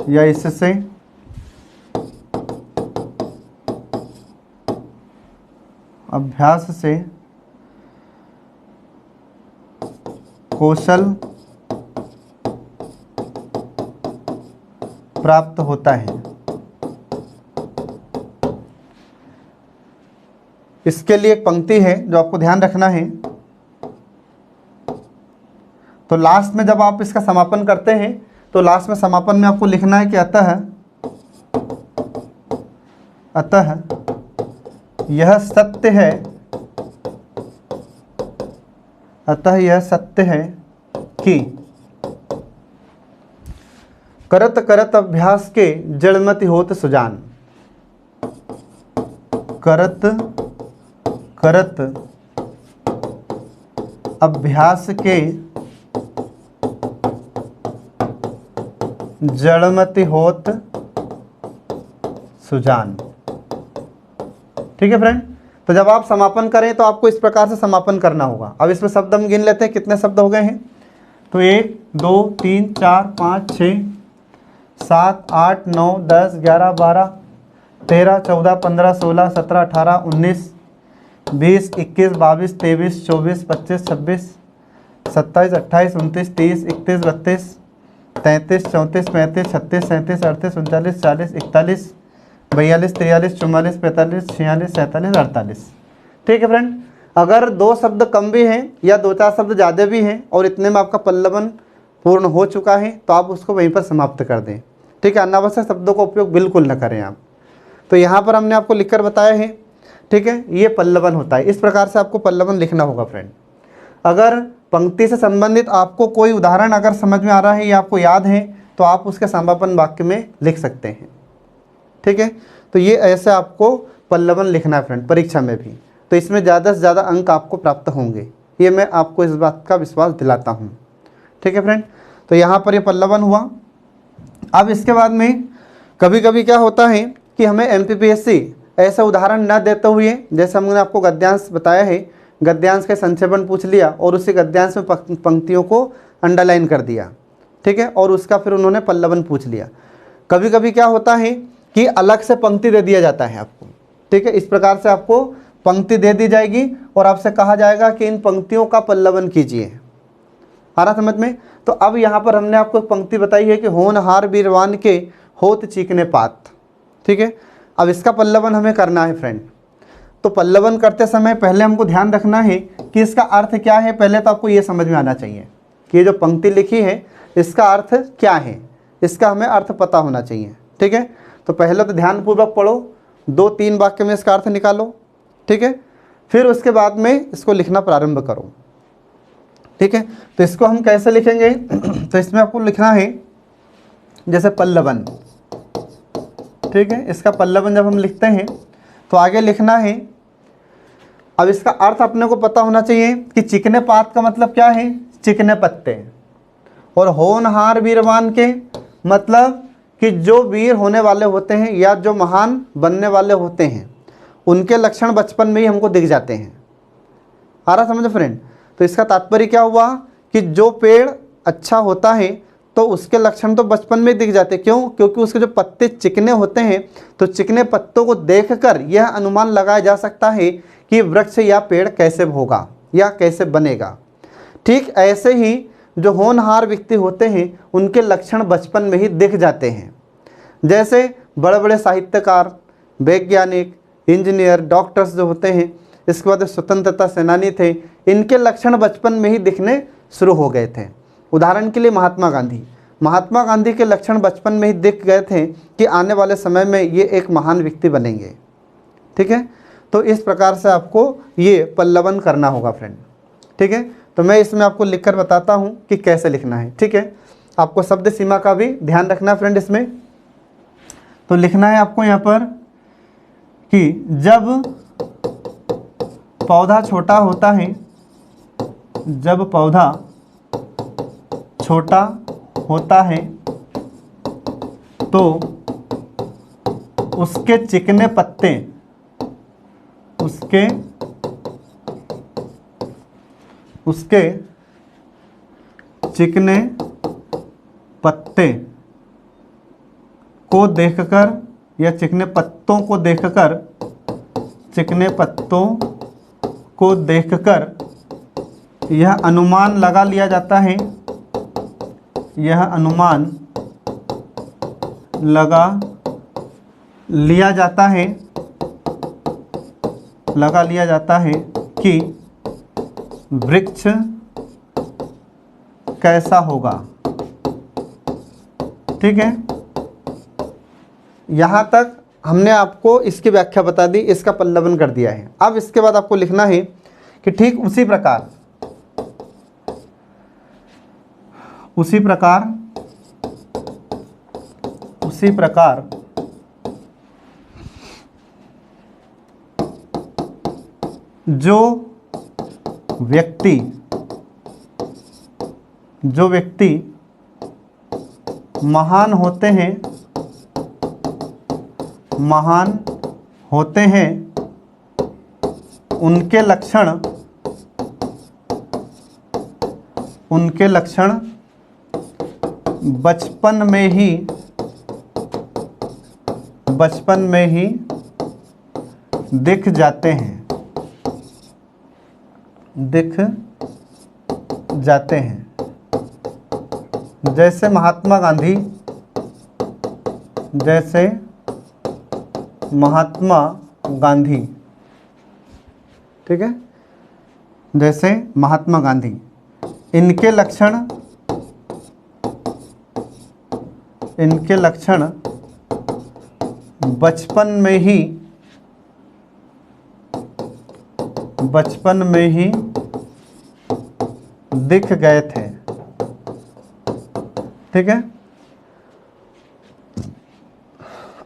या इससे कौशल प्राप्त होता है। इसके लिए एक पंक्ति है जो आपको ध्यान रखना है। तो लास्ट में जब आप इसका समापन करते हैं तो लास्ट में समापन में आपको लिखना है कि अतः यह सत्य है कि करत करत अभ्यास के जड़मति होत सुजान। करत करत अभ्यास के जड़मति होत सुजान। ठीक है फ्रेंड, तो जब आप समापन करें तो आपको इस प्रकार से समापन करना होगा। अब इसमें शब्द हम गिन लेते हैं, कितने शब्द हो गए हैं। तो 1 2 3 4 5 6 7 8 9 10 11 12 13 14 15 16 17 18 19 20 21 22 23 24 25 26 27 28 29 30 31 32 33 34 35 36 37 38 39 40 41 42 43 44 45 46 47 48। ठीक है फ्रेंड, अगर 2 शब्द कम भी हैं या 2 4 शब्द ज़्यादा भी हैं और इतने में आपका पल्लवन पूर्ण हो चुका है तो आप उसको वहीं पर समाप्त कर दें। ठीक है, अनावश्यक शब्दों का उपयोग बिल्कुल न करें आप। तो यहाँ पर हमने आपको लिखकर बताया है। ठीक है, ये पल्लवन होता है। इस प्रकार से आपको पल्लवन लिखना होगा फ्रेंड। अगर पंक्ति से संबंधित आपको कोई उदाहरण अगर समझ में आ रहा है या आपको याद है तो आप उसके समापन वाक्य में लिख सकते हैं। ठीक है, तो ये ऐसे आपको पल्लवन लिखना है फ्रेंड परीक्षा में भी। तो इसमें ज़्यादा से ज़्यादा अंक आपको प्राप्त होंगे, ये मैं आपको इस बात का विश्वास दिलाता हूँ। ठीक है फ्रेंड, तो यहाँ पर ये पल्लवन हुआ। अब इसके बाद में कभी कभी क्या होता है कि हमें MPPSC ऐसा उदाहरण न देते हुए, जैसे हमने आपको गद्यांश बताया है, गद्यांश के संक्षेपण पूछ लिया और उसी गद्यांश में पंक्तियों को अंडरलाइन कर दिया, ठीक है, और उसका फिर उन्होंने पल्लवन पूछ लिया। कभी कभी क्या होता है कि अलग से पंक्ति दे दिया जाता है आपको, ठीक है, इस प्रकार से आपको पंक्ति दे दी जाएगी और आपसे कहा जाएगा कि इन पंक्तियों का पल्लवन कीजिए। आ रहा समझ में? तो अब यहाँ पर हमने आपको एक पंक्ति बताई है कि होनहार बीरवान के होत चीकने पात, ठीक है। अब इसका पल्लवन हमें करना है फ्रेंड। तो पल्लवन करते समय पहले हमको ध्यान रखना है कि इसका अर्थ क्या है। पहले तो आपको ये समझ में आना चाहिए कि ये जो पंक्ति लिखी है इसका अर्थ क्या है, इसका हमें अर्थ पता होना चाहिए, ठीक है। तो पहले तो ध्यानपूर्वक पढ़ो, 2-3 वाक्य में इसका अर्थ निकालो, ठीक है, फिर उसके बाद में इसको लिखना प्रारंभ करो, ठीक है। तो इसको हम कैसे लिखेंगे? तो इसमें आपको लिखना है जैसे पल्लवन, ठीक है। इसका पल्लवन जब हम लिखते हैं तो आगे लिखना है, अब इसका अर्थ अपने को पता होना चाहिए कि चिकने पात का मतलब क्या है, चिकने पत्ते, और होनहार वीरवान के मतलब कि जो वीर होने वाले होते हैं या जो महान बनने वाले होते हैं उनके लक्षण बचपन में ही हमको दिख जाते हैं। आ रहा समझ फ्रेंड? तो इसका तात्पर्य क्या हुआ कि जो पेड़ अच्छा होता है तो उसके लक्षण तो बचपन में दिख जाते। क्यों? क्योंकि उसके जो पत्ते चिकने होते हैं, तो चिकने पत्तों को देखकर यह अनुमान लगाया जा सकता है कि वृक्ष या पेड़ कैसे होगा या कैसे बनेगा। ठीक ऐसे ही जो होनहार व्यक्ति होते हैं उनके लक्षण बचपन में ही दिख जाते हैं। जैसे बड़े बड़े साहित्यकार, वैज्ञानिक, इंजीनियर, डॉक्टर्स जो होते हैं, इसके बाद स्वतंत्रता सेनानी थे, इनके लक्षण बचपन में ही दिखने शुरू हो गए थे। उदाहरण के लिए महात्मा गांधी के लक्षण बचपन में ही दिख गए थे कि आने वाले समय में ये एक महान व्यक्ति बनेंगे, ठीक है। तो इस प्रकार से आपको ये पल्लवन करना होगा फ्रेंड, ठीक है। तो मैं इसमें आपको लिखकर बताता हूँ कि कैसे लिखना है, ठीक है। आपको शब्द सीमा का भी ध्यान रखना फ्रेंड। इसमें तो लिखना है आपको यहाँ पर कि जब पौधा छोटा होता है, जब पौधा छोटा होता है तो उसके चिकने पत्ते, उसके चिकने पत्ते को देखकर या चिकने पत्तों को देखकर यह अनुमान लगा लिया जाता है, यह अनुमान लगा लिया जाता है कि वृक्ष कैसा होगा, ठीक है। यहाँ तक हमने आपको इसकी व्याख्या बता दी, इसका पल्लवन कर दिया है। अब इसके बाद आपको लिखना है कि ठीक उसी प्रकार जो व्यक्ति महान होते हैं उनके लक्षण बचपन में ही दिख जाते हैं, जैसे महात्मा गांधी, ठीक है, जैसे महात्मा गांधी, इनके लक्षण बचपन में ही दिख गए थे, ठीक है।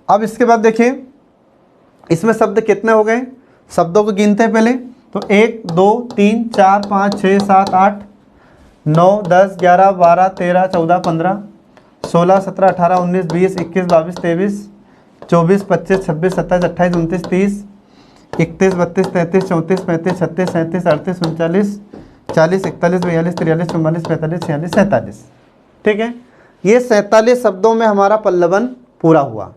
अब इसके बाद देखिए इसमें शब्द कितने हो गए, शब्दों को गिनते हैं पहले। तो 1 2 3 4 5 6 7 8 9 10 11 12 13 14 15 16 17 18 19 20 21 22 23 24, 25, 26, 27, 28, 29, 30, 31, 32, 33, 34, 35, 36, 37, 38, 39, 40, 41, 42, 43, 44, 45, 46, 47। ठीक है, ये 47 शब्दों में हमारा पल्लवन पूरा हुआ।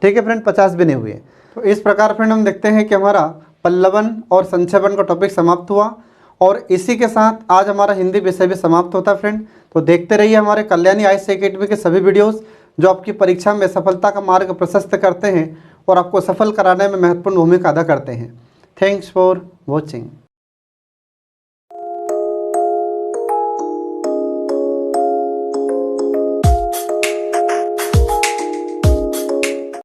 ठीक है फ्रेंड, 50 भी नहीं हुए। तो इस प्रकार फ्रेंड हम देखते हैं कि हमारा पल्लवन और संक्षेपण का टॉपिक समाप्त हुआ और इसी के साथ आज हमारा हिंदी विषय भी समाप्त होता है फ्रेंड। तो देखते रहिए हमारे कल्याणी IAS अकेडमी के सभी वीडियोस जो आपकी परीक्षा में सफलता का मार्ग प्रशस्त करते हैं और आपको सफल कराने में महत्वपूर्ण भूमिका अदा करते हैं। Thanks for watching.